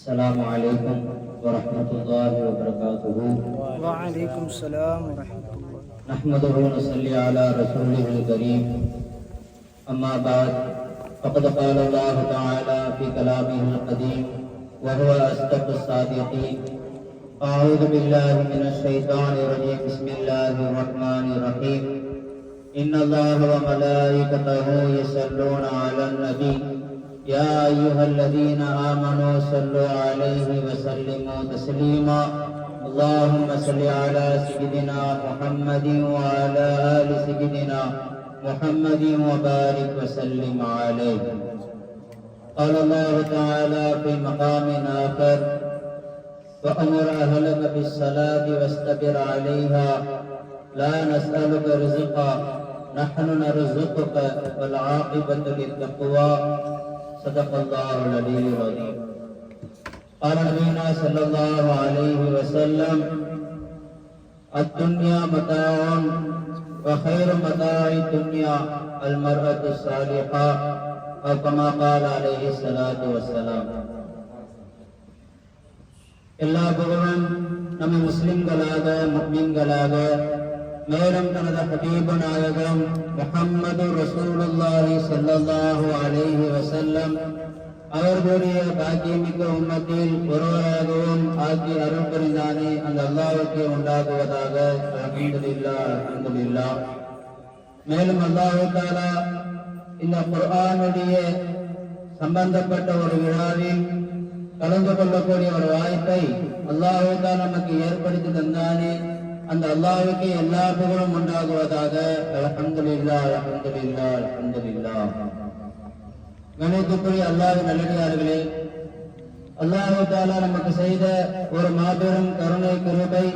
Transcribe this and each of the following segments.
السلام عليكم ورحمة الله وبركاته. وعليكم السلام ورحمة الله. نحمده ونصلي على رسوله الكريم. أما بعد فقد قال الله تعالى في كلامه القديم وهو أصدق الصادقين. أعوذ بالله من الشيطان الرجيم. بسم الله الرحمن الرحيم. إن الله وملائكته يصلون على النبي يا أيها الذين آمنوا صلوا عليه وسلموا تسليما. اللهم صل على سيدنا محمد وعلى آل سيدنا محمد وبارك وسلم عليه. قال الله تعالى في مقام آخر وأمر أهلك بالصلاة واستبر عليها لا نسألك رزقا نحن نرزقك والعاقبة للتقوى. صدق الله العلي العظيم. قال نبينا صلى الله عليه وسلم الدنيا متاع وخير متاع الدنيا المرأة الصالحة أو كما قال عليه الصلاة والسلام. எல்லா புகழும் நம்ம முஸ்லிம்களாக முஃமின்களாக மேலும் தனது ஹபீபு நாயகம் முஹம்மது ரசூலுல்லாஹி ஸல்லல்லாஹு அலைஹி வஸல்லம் அவர்களுடைய பாக்கியமிக்க உம்மத்தில் ஒருவராகவும் ஆக்கி அருள் புரிந்தானே அந்த அல்லாஹ்வுக்கு உண்டாகுவதாக. அல்ஹம்துலில்லாஹ் அல்ஹம்துலில்லாஹ். மேலும் அல்லாஹ் தஆலா இந்த குர்ஆனுடைய சம்பந்தப்பட்ட ஒரு விழாவில் கலந்து கொள்ளக்கூடிய ஒரு வாய்ப்பை அல்லாஹ் தஆலா நமக்கு ஏற்படுத்தி தந்தானே அந்த அல்லாஹ்வுக்கு எல்லா புகழும் உண்டாகுவதாக. அல்ஹம்துலில்லாஹ் அல்ஹம்துலில்லாஹ் அல்ஹம்துலில்லாஹ். கணித்துக்குரிய அல்லாஹ்வின் நல்லடியார்களே, அல்லாஹ் தஆலா நமக்கு செய்த ஒரு மாபெரும் கருணை கிருபை.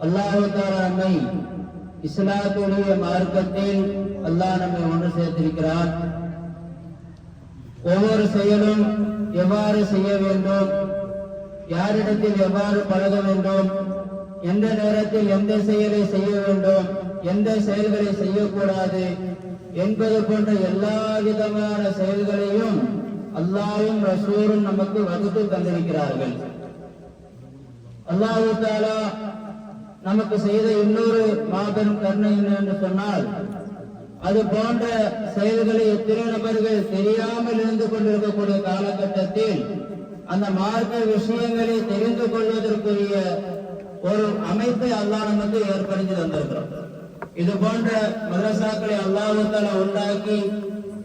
அல்லாஹ் தஆலா நம்மை இஸ்லாத்துடைய மார்க்கத்தில் அல்லாஹ் நம்மை ஒன்று சேர்த்திருக்கிறான். ஒவ்வொரு செயலும் எவ்வாறு செய்ய வேண்டும், யாரிடத்தில் எவ்வாறு பழக வேண்டும், எந்த நேரத்தில் எந்த செயலை செய்ய வேண்டும், எந்த செயல்களை செய்யக்கூடாது என்பது போன்ற எல்லா விதமான செயல்களையும் அல்லாஹ்வும் ரசூலும் நமக்கு வகுத்து தந்திருக்கிறார்கள். அல்லாஹ் தஆலா நமக்கு செய்த இன்னொரு மாபெரும் கருணை என்று சொன்னால், அது போன்ற செயல்களை எத்தனை நபர்கள் தெரியாமல் இருந்து கொண்டிருக்கக்கூடிய காலகட்டத்தில் அந்த மார்க்க விஷயங்களை தெரிந்து கொள்வதற்குரிய ஒரு அமைப்பை அல்லாஹ் நமக்கு ஏற்படுத்தி தந்திருக்கிறோம். இது போன்ற மதரசாக்களை அல்லாஹ் தஆலா உண்டாக்கி,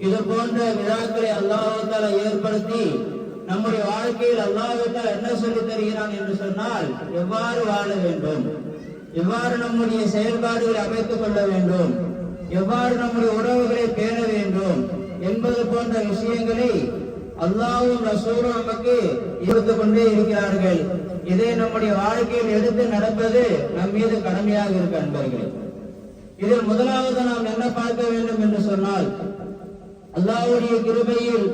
இது போன்ற விழாக்களை அல்லாஹ் தஆலா ஏற்படுத்தி நம்முடைய வாழ்க்கையில் அல்லாஹ் தஆலா என்ன சொல்லி தருகிறான் என்று சொன்னால், எவ்வாறு வாழ வேண்டும், எவ்வாறு நம்முடைய செயல்பாடுகளை அமைத்துக் கொள்ள வேண்டும், எவ்வாறு நம்முடைய உறவுகளை பேண வேண்டும் என்பது போன்ற விஷயங்களை அல்லாஹ்வும் ரசூலும் நமக்கு எடுத்துக் கொண்டே இருக்கிறார்கள். இதை நம்முடைய வாழ்க்கையில் எடுத்து நடப்பது நம் மீது கடமையாக இருக்கு அன்பர்களே. இதில் முதலாவது நாம் என்ன பார்க்க வேண்டும் என்று சொன்னால், அல்லாஹ்வுடைய கிருபையில்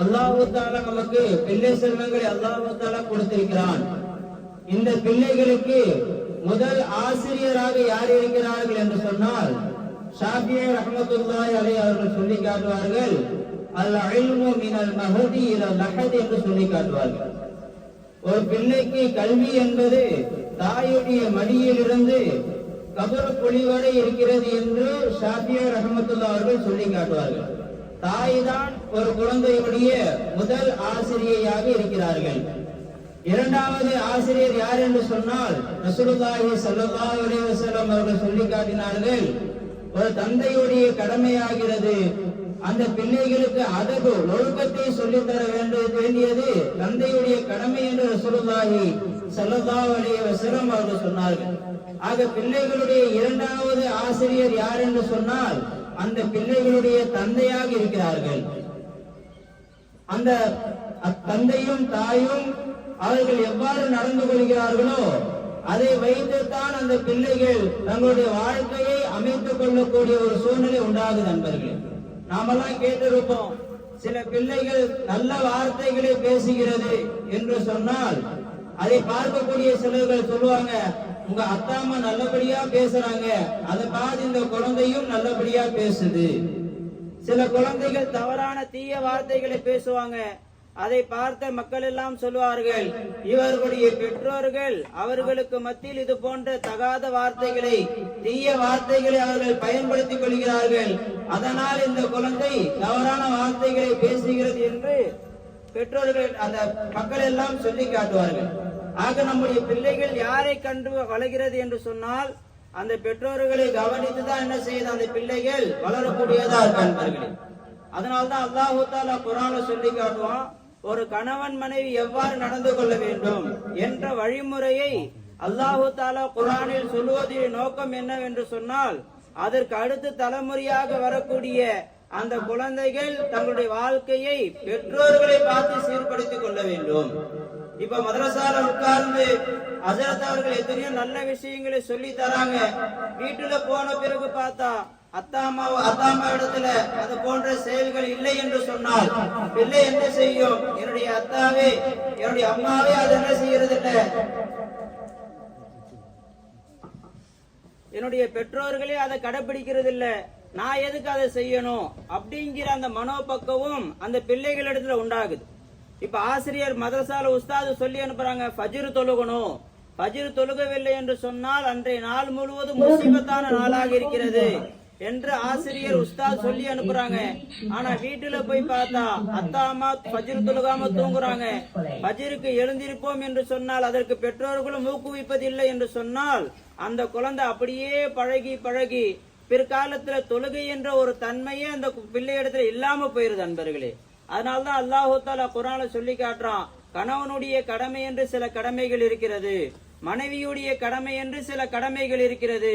அல்லாஹ் தஆலா நமக்கு பிள்ளை செல்வங்களை அல்லாஹ் தஆலா கொடுத்திருக்கிறான். இந்த பிள்ளைகளுக்கு முதல் ஆசிரியராக யார் இருக்கிறார்கள் என்று சொன்னால், ஷாஃபிஈ ரஹ்மத்துல்லாஹி அலைஹி அவர்கள் சொல்லி காட்டுவார்கள், அல் இல்மு மினல் மஹதி இலல் லஹத் என்று சொல்லி காட்டுவார்கள். ஒரு பிள்ளைக்கு கல்வி என்பது தாயுடைய மடியில் இருந்து கபர் குழி வரை இருக்கிறது என்று ஷாஃபிஈ ரஹ்மத்துல்லாஹி அவர்கள் சொல்லி காட்டுவார்கள். தாய் தான் ஒரு குழந்தையுடைய முதல் ஆசிரியையாக இருக்கிறார்கள். இரண்டாவது ஆசிரியர் யார் என்று சொன்னால், ரசூலுல்லாஹி ஸல்லல்லாஹு அலைஹி வஸல்லம் அவர்கள் சொல்லி காட்டினார்கள், ஒரு தந்தையுடைய கடமையாகிறது அந்த பிள்ளைகளுக்கு அதபு ஒழுக்கத்தை சொல்லித்தர வேண்டியது தந்தையுடைய கடமை என்று ரசூலுல்லாஹி ஸல்லல்லாஹு அலைஹி வஸல்லம் அவர்கள் சொன்னார்கள். ஆக பிள்ளைகளுடைய இரண்டாவது ஆசிரியர் யார் என்று சொன்னால், அந்த பிள்ளைகளுடைய தந்தையாக இருக்கிறார்கள். அந்த தந்தையும் தாயும் அவர்கள் எவ்வாறு நடந்து கொள்கிறார்களோ அதை வைத்துத்தான் அந்த பிள்ளைகள் தங்களுடைய வாழ்க்கையை அமைத்துக் கொள்ளக்கூடிய ஒரு சூழ்நிலை உண்டாகுது நண்பர்களே. நாமெல்லாம் கேட்டிருப்போம், சில பிள்ளைகள் நல்ல வார்த்தைகளை பேசுகிறது என்று சொன்னால் அதை பார்க்கக்கூடிய சிலர்கள் சொல்லுவாங்க, உங்க அத்தாமா நல்லபடியா பேசுறாங்க, அதை பார்த்து இந்த குழந்தையும் நல்லபடியா பேசுது. சில குழந்தைகள் தவறான தீய வார்த்தைகளை பேசுவாங்க, அதை பார்த்த மக்கள் எல்லாம் சொல்வார்கள், இவர்களுடைய பெற்றோர்கள் அவர்களுக்கு மத்தியில் இது போன்ற தகாத வார்த்தைகளை, தீய வார்த்தைகளை அவர்கள் பயன்படுத்திக் கொள்கிறார்கள். அதனால் இந்த குழந்தை தவறான வார்த்தைகளை பேசுகிறது என்று பெற்றோர்கள் அந்த மக்கள் எல்லாம் சொல்லி காட்டுவார்கள். ஆக நம்முடைய பிள்ளைகள் யாரை கண்டு வளர்கிறது என்று சொன்னால் அந்த பெற்றோர்களை கவனித்துதான் என்ன செய்யுது, அந்த பிள்ளைகள் வளரக்கூடியதா இருக்கார்கள். அதனால்தான் அல்லாஹு தஆலா குர்ஆன்ல சொல்லி காட்டுவான், ஒரு கணவன் மனைவி எவ்வாறு நடந்து கொள்ள வேண்டும் என்ற வழிமுறையை அல்லாஹு தஆலா குர்ஆனில் சொல்வதின் நோக்கம் என்னவென்று சொன்னால், அதற்கு அடுத்து தலைமுறையாக வரக்கூடிய அந்த குழந்தைகள் தங்களுடைய வாழ்க்கையை பெற்றோர்களை பார்த்து சீர்படுத்திக் கொள்ள வேண்டும். இப்ப மதரசால உட்கார்ந்து ஹஜரத் அவர்கள் எத்தனையோ நல்ல விஷயங்களை சொல்லி தராங்க. வீட்டுல போன பிறகு பார்த்தா அத்தா அம்மா இடத்துல அது போன்ற செயல்கள் இல்லை என்று சொன்னால் பிள்ளை என்ன செய்யும்? என்னுடைய அத்தாவே என்னுடைய அம்மாவே அது என்ன செய்யறது இல்ல, என்னுடைய பெற்றோர்களே அதை கடைபிடிக்கிறது இல்ல, நான் எதுக்கு அதை செய்யணும் அப்படிங்கிற அந்த மனோபக்குவம் அந்த பிள்ளைகளிடத்துல உண்டாகுது. இப்ப ஆசிரியர் மதரசால உஸ்தாது சொல்லி அனுப்புறாங்க, ஃபஜ்ர் தொழுகணும். ஃபஜ்ர் தொழுகவில்லை என்று சொன்னால் அன்றைய நாள் முழுவதும் முசீபத்தான நாளாக இருக்கிறது என்று ஆசிரியர் உஸ்தாத் சொல்லி அனுப்புறாங்க. ஆனா வீட்டுல போய் பார்த்தா அத்தா அம்மா ஃபஜ்ர் தொழுகாம தூங்குறாங்க. ஃபஜ்ருக்கு எழுந்திருப்போம் என்று சொன்னால் அதற்கு பெற்றோர்களும் ஊக்குவிப்பதில்லை என்று சொன்னால் அந்த குழந்தை அப்படியே பழகி பழகி பிற்காலத்துல தொழுகை என்ற ஒரு தன்மையே அந்த பிள்ளையிடத்துல இல்லாம போயிருது அன்பர்களே. அதனால்தான் அல்லாஹு தஆலா குர்ஆன்ல சொல்லி காட்டுறான், கணவனுடைய கடமை என்று சில கடமைகள் இருக்கிறது, மனைவியுடைய கடமை என்று சில கடமைகள் இருக்கிறது.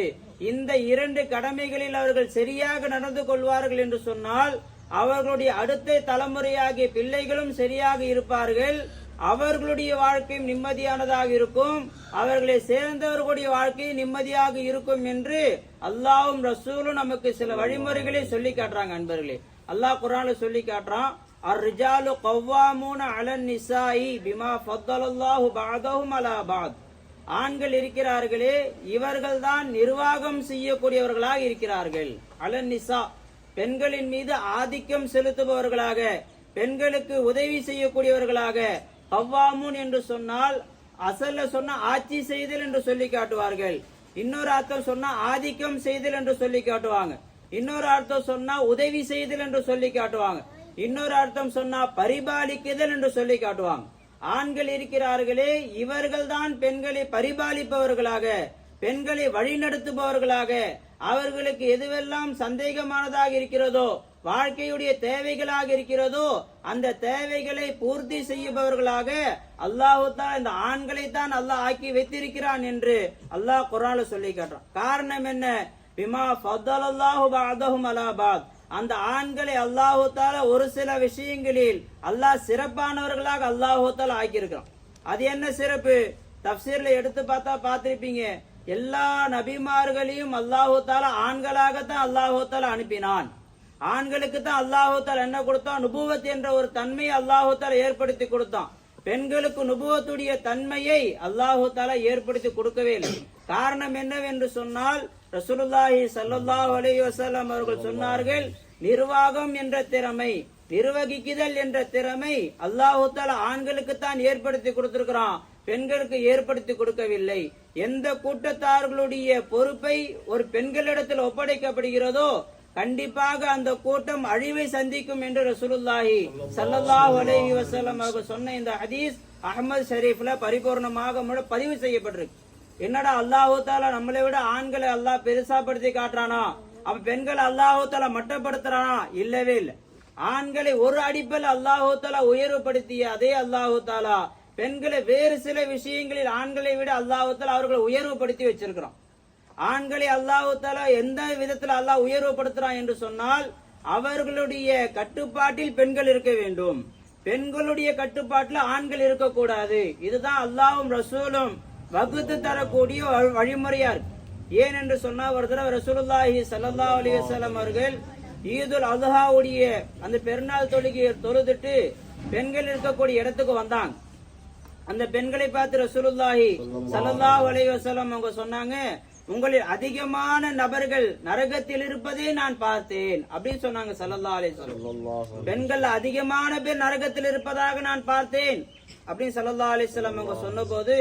இந்த இரண்டு கடமைகளில் அவர்கள் சரியாக நடந்து கொள்வார்கள் என்று சொன்னால் அவர்களுடைய அடுத்த தலைமுறையாகிய பிள்ளைகளும் சரியாக இருப்பார்கள், அவர்களுடைய வாழ்க்கையும் நிம்மதியானதாக இருக்கும், அவர்களை சேர்ந்தவர்களுடைய வாழ்க்கையும் நிம்மதியாக இருக்கும் என்று அல்லாஹ்வும் ரசூலும் நமக்கு சில வழிமுறைகளை சொல்லி காட்டுறாங்க அன்பர்களே. அல்லாஹ் குர்ஆன்ல சொல்லி காட்டுறான், அர்-ரிஜாலு கவ்வாமூன அலன் நிசாஇ பிமா ஃபத்தலல்லாஹு பஅதஹும் அலா பஅத். ஆண்கள் இருக்கிறார்களே இவர்கள்தான் நிர்வாகம் செய்யக்கூடியவர்களாக இருக்கிறார்கள். அலன் நிசா, பெண்களின் மீது ஆதிக்கம் செலுத்துபவர்களாக, பெண்களுக்கு உதவி செய்யக்கூடியவர்களாக. கவ்வாமூன் என்று சொன்னால் அசல்ல சொன்ன ஆட்சி செய்தல் என்று சொல்லி காட்டுவார்கள். இன்னொரு அர்த்தம் சொன்னா ஆதிக்கம் செய்தல் என்று சொல்லி காட்டுவாங்க. இன்னொரு அர்த்தம் சொன்னா உதவி செய்தல் என்று சொல்லி காட்டுவாங்க. இன்னொரு அர்த்தம் சொன்னா பரிபாலிக்குதல் என்று சொல்லி காட்டுவாங்க. ஆண்கள் இருக்கிறார்களே இவர்கள் தான் பெண்களை பரிபாலிப்பவர்களாக, பெண்களை வழிநடத்துபவர்களாக, அவர்களுக்கு எதுவெல்லாம் சந்தேகமானதாக இருக்கிறதோ, வாழ்க்கையுடைய தேவைகளாக இருக்கிறதோ அந்த தேவைகளை பூர்த்தி செய்யுபவர்களாக அல்லாஹ் தஆலா இந்த ஆண்களை தான் அல்லாஹ் ஆக்கி வைத்திருக்கிறான் என்று அல்லாஹ் குர்ஆன்ல சொல்லி காட்டுறான். காரணம் என்ன? பிமா ஃபத்தலல்லாஹு பஅதஹும் அலா பஅத். அந்த ஆண்களை அல்லாஹ் தஆலா ஒரு சில விஷயங்களில் அல்லாஹ் சிறப்பானவர்களாக அல்லாஹ் தஆலா ஆக்கி இருக்கிறான். அது என்ன சிறப்பு? தஃப்சீர்ல எடுத்து பார்த்தா பார்த்திருப்பீங்க, எல்லா நபிமார்களையும் அல்லாஹ் தஆலா ஆண்களாகத்தான் அல்லாஹ் தஆலா அனுப்பினான். ஆண்களுக்கு தான் அல்லாஹ் தஆலா என்ன கொடுத்தான்? நுபுவத் என்ற ஒரு தன்மையை அல்லாஹ் தஆலா ஏற்படுத்தி கொடுத்தான். பெண்களுக்கு நுபுவத்துடைய தன்மையை அல்லாஹ் தஆலா ஏற்படுத்தி கொடுக்கவே இல்லை. காரணம் என்னவென்று சொன்னால் ரசூலுல்லாஹி ஸல்லல்லாஹு அலைஹி வஸல்லம் அவர்கள் சொன்னார்கள், நிர்வாகம் என்ற திறமை, நிர்வகிக்குதல் என்ற திறமை அல்லாஹ் தஆலா ஆண்களுக்கு தான் ஏற்படுத்தி கொடுத்திருக்கிறான், பெண்களுக்கு ஏற்படுத்தி கொடுக்கவில்லை. எந்த கூட்டத்தார்களுடைய பொறுப்பை ஒரு பெண்களிடத்தில் ஒப்படைக்கப்படுகிறதோ கண்டிப்பாக அந்த கூட்டம் அழிவை சந்திக்கும் என்று ரசூலுல்லாஹி ஸல்லல்லாஹு அலைஹி வஸல்லம் அவர்கள் சொன்ன இந்த ஹதீஸ் அஹ்மத் ஷரீஃப்ல பரிபூர்ணமாக பதிவு செய்யப்பட்டிருக்கு. என்னடா அல்லாஹ் தஆலா நம்மளை விட ஆண்களை அல்லாஹ் பெருசாப்படுத்தி காட்டுறானா? அப்ப பெண்களை அல்லாஹ் தஆலா மட்டப்படுத்துறானா? இல்லவே இல்லை. ஆண்களை ஒரு அடிப்பில் அல்லாஹ் தஆலா உயர்வுபடுத்திய அதே அல்லாஹ் தஆலா பெண்களை வேறு சில விஷயங்களில் ஆண்களை விட அல்லாஹ் தஆலா அவர்களை உயர்வுபடுத்தி வச்சிருக்கிறான். ஆண்களை அல்லாஹ் தஆலா எந்த விதத்தில் அல்லாஹ் உயர்வுபடுத்துறான் என்று சொன்னால் அவர்களுடைய கட்டுப்பாட்டில் பெண்கள் இருக்க வேண்டும், பெண்களுடைய கட்டுப்பாட்டில் ஆண்கள் இருக்கக்கூடாது. இதுதான் அல்லாஹ்வும் ரசூலும் வகுத்து தரக்கூடிய வழிமுறையா இருக்கு. ஏன் என்று சொன்னா ஒரு தடவை ரசூலுல்லாஹி ஸல்லல்லாஹு அலைஹி வஸல்லம் அவர்கள் ஈதுல் அத்ஹாவுடைய அந்த பெருநாள் தொழுகையை தொழுதுட்டு பெண்கள் இருக்கக்கூடிய இடத்துக்கு வந்தாங்க. அந்த பெண்களை பார்த்து ரசூலுல்லாஹி ஸல்லல்லாஹு அலைஹி வஸல்லம் அவங்க சொன்னாங்க, உங்களில் அதிகமான நபர்கள் நரகத்தில் இருப்பதை நான் பார்த்தேன் அப்படின்னு சொன்னாங்க ஸல்லல்லாஹு அலைஹி வஸல்லம். பெண்கள் அதிகமான பேர் நரகத்தில் இருப்பதாக நான் பார்த்தேன் அப்படின்னு ஸல்லல்லாஹு அலைஹி வஸல்லம் அவங்க சொன்னபோது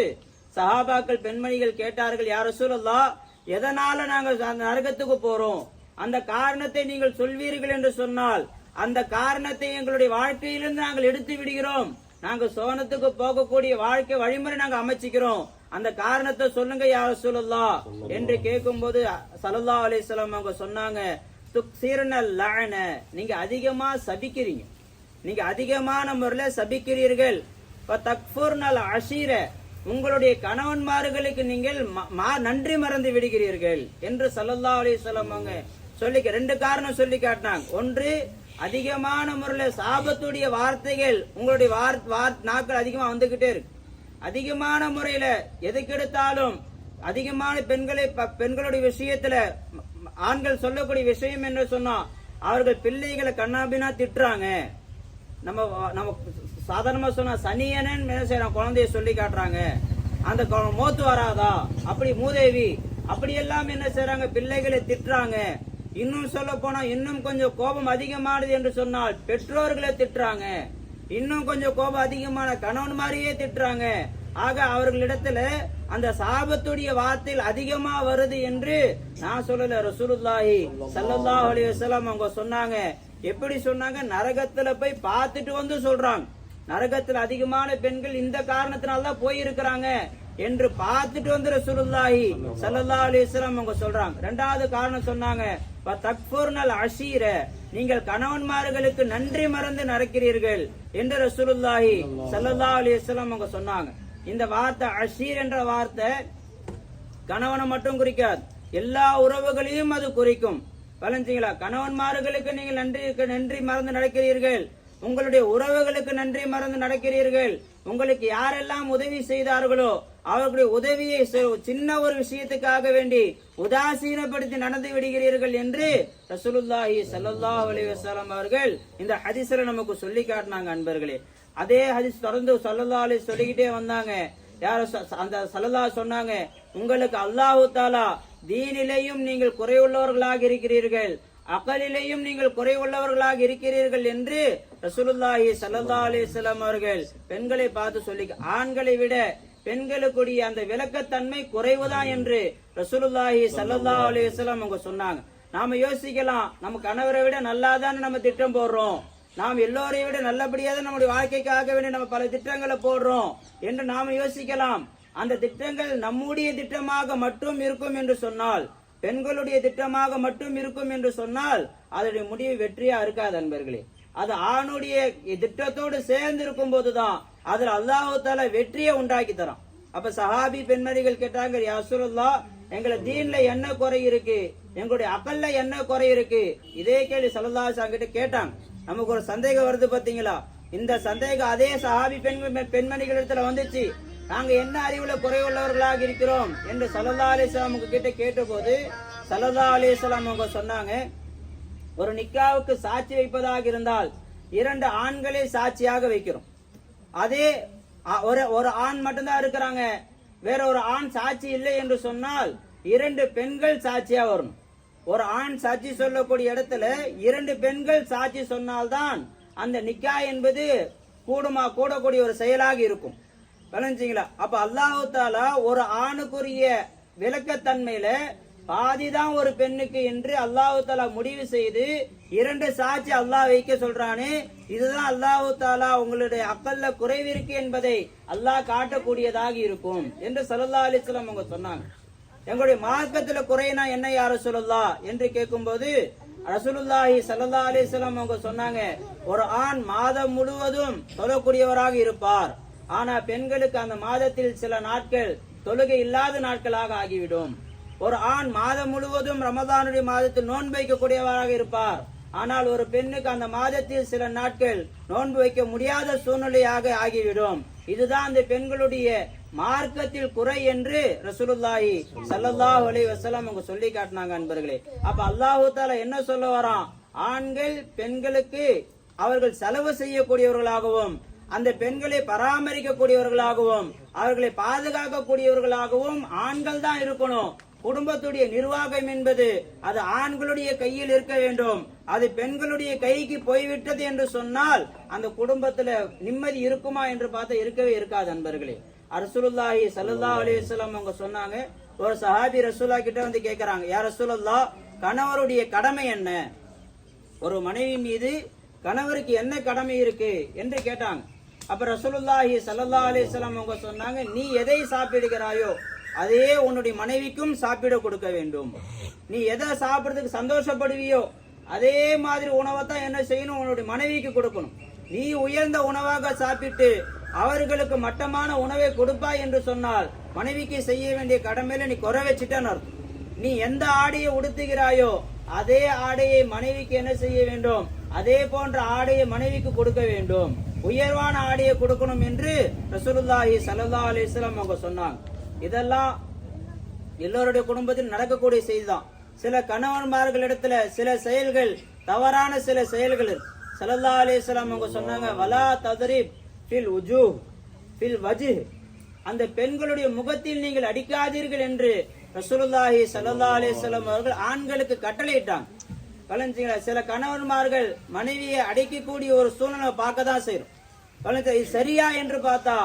சஹாபாக்கள் பெண்மணிகள் கேட்டார்கள், யா ரசூலல்லாஹ், எதனால நாங்கள் அந்த நரகத்துக்கு போறோம், அந்த காரணத்தை நீங்கள் சொல்வீர்கள் என்று சொன்னால் அந்த காரணத்தை எங்களுடைய வாழ்க்கையிலிருந்து நாங்கள் எடுத்து விடுகிறோம், நாங்கள் சோனத்துக்கு போகக்கூடிய வாழ்க்கை வழிமுறை நாங்க அமைச்சுக்கிறோம், அந்த காரணத்தை சொல்லுங்க யா ரசூலல்லாஹ் என்று கேட்கும்போது ஸல்லல்லாஹு அலைஹி வஸல்லம் அவங்க சொன்னாங்க, துக்ஸிர்னல் லஅன, நீங்க அதிகமா சபிக்கிறீங்க, நீங்க அதிகமான முறையில் சபிக்கிறீர்கள், தக்ஃபுர்னல் அஷீர, உங்களுடைய கணவன்மார்களுக்கு நீங்கள் நன்றி மறந்து விடுகிறீர்கள் என்று ஸல்லல்லாஹு அலைஹி வஸல்லம் அவங்க சொல்லி 2 காரணம் சொல்லி காட்டினாங்க. ஒன்று, அதிகமான முறையில் சாபத்துடைய வார்த்தைகள் உங்களுடைய நாட்கள் அதிகமா வந்துகிட்டே இருக்கு, அதிகமான முறையில எதுக்கெடுத்தாலும் அதிகமான பெண்களுடைய விஷயத்துல ஆண்கள் சொல்லக்கூடிய விஷயம் என்று சொன்னா அவர்கள் பிள்ளைகளை கண்ணாபினா திட்டுறாங்க. நம்ம சாதாரணமா சொன்னா சனியனன் என்ன செய்யறான், குழந்தைய சொல்லி காட்டுறாங்க, அந்த மோத்து வராதா, அப்படி மூதேவி, அப்படி எல்லாம் என்ன செய்யறாங்க, பிள்ளைகளை திட்டுறாங்க. இன்னும் சொல்ல போனா இன்னும் கொஞ்சம் கோபம் அதிகமானது என்று சொன்னால் பெற்றோர்களை திட்டுறாங்க, இன்னும் கொஞ்சம் கோபம் அதிகமான கணவன் மாதிரியே திட்டுறாங்க. ஆக அவர்களிடத்துல அந்த சாபத்துடைய வார்த்தையில் அதிகமா வருது என்று நான் சொல்லல, ரசூலுல்லாஹி ஸல்லல்லாஹு அலைஹி வஸல்லம் அவங்க சொன்னாங்க. எப்படி சொன்னாங்க, நரகத்துல போய் பார்த்துட்டு வந்து சொல்றாங்க, நரகத்துல அதிகமான பெண்கள் இந்த காரணத்தினால்தான் போயிருக்கிறாங்க என்று பார்த்துட்டு வந்து ரசூலுல்லாஹி ஸல்லல்லாஹு அலைஹி வஸல்லம் அவங்க சொல்றாங்க. 2வது காரணம் சொன்னாங்க, தக்ஃபுர்னல் அஷீர, நீங்கள் கணவன்மார்களுக்கு நன்றி மறந்து நடக்கிறீர்கள் என்று ரசூலுல்லாஹி ஸல்லல்லாஹு அலைஹி வஸல்லம் அவங்க சொன்னாங்க. இந்த வார்த்தை அஷீர் என்ற வார்த்தை கணவனை மட்டும் குறிக்காது, எல்லா உறவுகளையும் அது குறிக்கும். பலஞ்சிங்களா, கணவன்மார்களுக்கு நீங்கள் நன்றி மறந்து நடக்கிறீர்கள், உங்களுடைய உறவுகளுக்கு நன்றி மறந்து நடக்கிறீர்கள், உங்களுக்கு யாரெல்லாம் உதவி செய்தார்களோ அவர்களுடைய உதவியை சின்ன ஒரு விஷயத்துக்காக வேண்டி உதாசீனப்படுத்தி நடந்து விடுகிறீர்கள் என்று ரசூலுல்லாஹி ஸல்லல்லாஹு அலைஹி வஸல்லம் அவர்கள் இந்த ஹதீஸ்ல நமக்கு சொல்லி காட்டினாங்க. அன்பர்களே, அதே ஹதீஸ் தொடர்ந்து ஸல்லல்லாஹு அலைஹி சொல்லிக்கிட்டே வந்தாங்க. அந்த ஸல்லல்லாஹு சொன்னாங்க, உங்களுக்கு அல்லாஹ் தஆலா தீனிலேயும் நீங்கள் குறைவுள்ளவர்களாக இருக்கிறீர்கள், அகலிலேயும் நீங்கள் குறைவுள்ளவர்களாக இருக்கிறீர்கள் என்று ரசூலுல்லாஹி ஸல்லல்லாஹு அலைஹி வஸல்லம் அவர்கள் பெண்களை பார்த்து சொல்லி, ஆண்களை விட பெண்களுக்குரிய அந்த விளக்கத்தன்மை குறைவுதான் என்று ரசூலுல்லாஹி ஸல்லல்லாஹு அலைஹி வஸல்லம் அவங்க சொன்னாங்க. நாம யோசிக்கலாம், நம்ம கணவரை விட நல்லாதானே நம்ம திட்டம் போடுறோம், நாம் எல்லோரையும் விட நல்லபடியாக நம்முடைய வாழ்க்கைக்காக வேண்டி நம்ம பல திட்டங்களை போடுறோம் என்று நாம யோசிக்கலாம். அந்த திட்டங்கள் நம்முடைய திட்டமாக மட்டும் இருக்கும் என்று சொன்னால், பெண்களுடைய திட்டமாக மட்டும் இருக்கும் என்று சொன்னால் அதனுடைய முடிவு வெற்றியா இருக்காது அன்பர்களே. அது ஆணுடைய திட்டத்தோடு சேர்ந்து இருக்கும் போதுதான் அதுல அல்லாஹ் தஆலா வெற்றியை உண்டாக்கி தரான். அப்ப சஹாபி பெண்மணிகள் கேட்டாங்க, யா ரசூலுல்லாஹ், எங்களை தீன்ல என்ன குறை இருக்கு, எங்களுடைய அகல்ல என்ன குறை இருக்கு, இதே கேள்வி ஸல்லல்லாஹு அலைஹி வஸல்லம் கிட்ட கேட்டாங்க. நமக்கு ஒரு சந்தேகம் வருது பாத்தீங்களா, இந்த சந்தேகம் அதே சஹாபி பெண்மணிகள் இடத்துல வந்துச்சு, நாங்க என்ன அறிவுல குறைவுள்ளவர்களாக இருக்கிறோம் என்று ஸல்லல்லாஹு அலைஹி வஸல்லம் கிட்ட கேட்டபோது ஸல்லல்லாஹு அலைஹி வஸல்லம் அவங்க சொன்னாங்க, ஒரு நிக்காவுக்கு சாட்சி வைப்பதாக இருந்தால் 2 ஆண்களை சாட்சியாக வைக்கிறோம், அதே ஒரு ஆண் மட்டும்தான் இருக்கிறாங்க, வேற ஒரு ஆண் சாட்சி இல்லை என்று சொன்னால் 2 பெண்கள் சாட்சியா வரணும். ஒரு ஆண் சாட்சி சொல்லக்கூடிய இடத்துல 2 பெண்கள் சாட்சி சொன்னால்தான் அந்த நிக்கா என்பது கூடக்கூடிய ஒரு செயலாக இருக்கும். விளங்குங்களா? அப்ப அல்லாஹ் தஆலா ஒரு ஆணுக்குரிய விளக்கத்தன்மையில பாதிதான் ஒரு பெண்ணுக்கு என்று அல்லாஹ் தஆலா முடிவு செய்து 2 சாட்சி அல்லாஹ் வைக்க சொல்றானே, இதுதான் அல்லாஹ் தஆலா உங்களுடைய அக்கல்ல குறைவிருக்கு என்பதை அல்லாஹ் காட்டக்கூடியதாக இருக்கும் என்று ஸல்லல்லாஹு அலைஹி வஸல்லம் அவங்க சொன்னாங்க. எங்களுடைய மார்க்கத்துல குறைனா என்ன யா ரசூலுல்லாஹ் என்று கேட்கும்போது ரசூலுல்லாஹி ஸல்லல்லாஹு அலைஹி வஸல்லம் அவங்க சொன்னாங்க, ஒரு ஆண் மாதம் முழுவதும் தொழக்கூடியவராக இருப்பார், ஆனா பெண்களுக்கு அந்த மாதத்தில் சில நாட்கள் தொழுகை இல்லாத நாட்களாக ஆகிவிடும். ஒரு ஆண் மாதம் முழுவதும் ரமதானுடைய மாதத்தில் நோன்பு வைக்கக்கூடியவராக இருப்பார், ஆனால் ஒரு பெண்ணுக்கு அந்த மாதத்தில் சில நாட்கள் நோன்பு வைக்க முடியாத சூழ்நிலையாக ஆகிவிடும். இதுதான் அந்த பெண்களுடைய மார்க்கத்தில் குறை என்று ரசூலுல்லாஹி ஸல்லல்லாஹு அலைஹி வஸல்லம் அவங்க சொல்லி காட்டினாங்க. அன்பர்களே, அப்ப அல்லாஹ் தஆலா என்ன சொல்ல வரான், ஆண்கள் பெண்களுக்கு அவர்கள் செலவு செய்யக்கூடியவர்களாகவும் அந்த பெண்களை பராமரிக்கக்கூடியவர்களாகவும் அவர்களை பாதுகாக்கக்கூடியவர்களாகவும் ஆண்கள் தான் இருக்கணும், குடும்பத்துடைய நிர்வாகம் என்பது அது ஆண்களுடைய கையில் இருக்க வேண்டும். அது பெண்களுடைய கைக்கு போய்விட்டது என்று சொன்னால் அந்த குடும்பத்துல நிம்மதி இருக்குமா என்று பார்த்தா இருக்கவே இருக்காது. நண்பர்களே, ரசூலுல்லாஹி ஸல்லல்லாஹு அலைஹி வஸல்லம் அவங்க சொன்னாங்க, ஒரு சஹாபி ரசூலுல்லாஹ் கிட்ட வந்து கேட்கறாங்க, யா ரசூலுல்லாஹ், கணவருடைய கடமை என்ன? ஒரு மனைவி மீது கணவருக்கு என்ன கடமை இருக்கு என்று கேட்டாங்க. அப்ப ரசூலுல்லாஹி ஸல்லல்லாஹு அலைஹி வஸல்லம் அவங்க சொன்னாங்க, நீ எதை சாப்பிடுகிறாயோ அதே உன்னுடைய மனைவிக்கும் சாப்பிட கொடுக்க வேண்டும். நீ எதை சாப்பிடுறதுக்கு சந்தோஷப்படுவியோ அதே மாதிரி உணவை தான் என்ன செய்யணும், உன்னுடைய மனைவிக்கு கொடுக்கணும். நீ உயர்ந்த உணவாக சாப்பிட்டு அவர்களுக்கு மட்டமான உணவை கொடுப்பாய் என்று சொன்னால் மனைவிக்கு செய்ய வேண்டிய கடமையில நீ குறை வச்சுட்டேன்னு அர்த்தம். நீ எந்த ஆடையை உடுத்துகிறாயோ அதே ஆடையை மனைவிக்கு என்ன செய்ய வேண்டும், அதே போன்ற ஆடையை மனைவிக்கு கொடுக்க வேண்டும். உயர்வான ஆடையை கொடுக்கணும் என்று ரசூலுல்லாஹி ஸல்லல்லாஹு அலைஹி வஸல்லம் அவங்க சொன்னாங்க. இதெல்லாம் எல்லோருடைய குடும்பத்தில் நடக்கக்கூடிய செய்திதான். சில கணவன்மார்களிடத்துல சில செயல்கள், தவறான சில செயல்கள் ஸல்லல்லாஹு அலைஹி வஸல்லம் அவங்க சொன்னாங்க, வலா தத்ரிப் ஃபில் உஜூஹ் ஃபில் வஜ்ஹ், அந்த பெண்களுடைய முகத்தில் நீங்கள் அடிக்காதீர்கள் என்று ரசூலுல்லாஹி ஸல்லல்லாஹு அலைஹி வஸல்லம் அவர்கள் ஆண்களுக்கு கட்டளையிட்டாங்க. சில கணவன்மார்கள் மனைவியை அடிக்கக்கூடிய ஒரு சூழ்நிலை பார்க்க தான் செய்யும். இது சரியா என்று பார்த்தா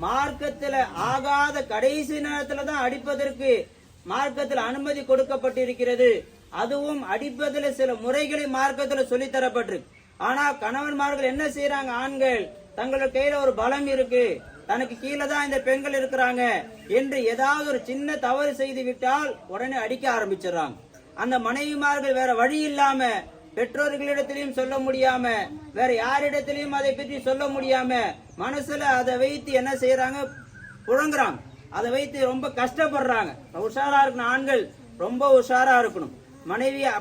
மார்க்கத்துல ஆகாத கடைசி நேரத்துல தான் அடிப்பதற்கு மார்க்கத்தில் அனுமதி கொடுக்கப்பட்டிருக்கிறது. அதுவும் அடிப்பதில் சில முறைகளை மார்க்கத்தில் சொல்லி தரப்பட்டிருக்கு. ஆனா கணவன்மார்கள் என்ன செய்யறாங்க, ஆண்கள் தங்களோட கையில ஒரு பலம் இருக்கு, தனக்கு கீழே தான் இந்த பெண்கள் இருக்கிறாங்க என்று ஏதாவது ஒரு சின்ன தவறு செய்து விட்டால் உடனே அடிக்க ஆரம்பிச்சிடறாங்க. அந்த மனைவிமார்கள் வேற வழி இல்லாம பெற்றோர்களிடத்திலையும் சொல்ல முடியாம வேற யாரிடத்திலையும் அதை பற்றி சொல்ல முடியாம மனசுல அதை வைத்து என்ன செய்யறாங்க, புழங்குறாங்க. அதை வைத்து ரொம்ப கஷ்டப்படுறாங்க. உஷாரா இருக்கணும், ஆண்கள் ரொம்ப உஷாரா இருக்கணும்.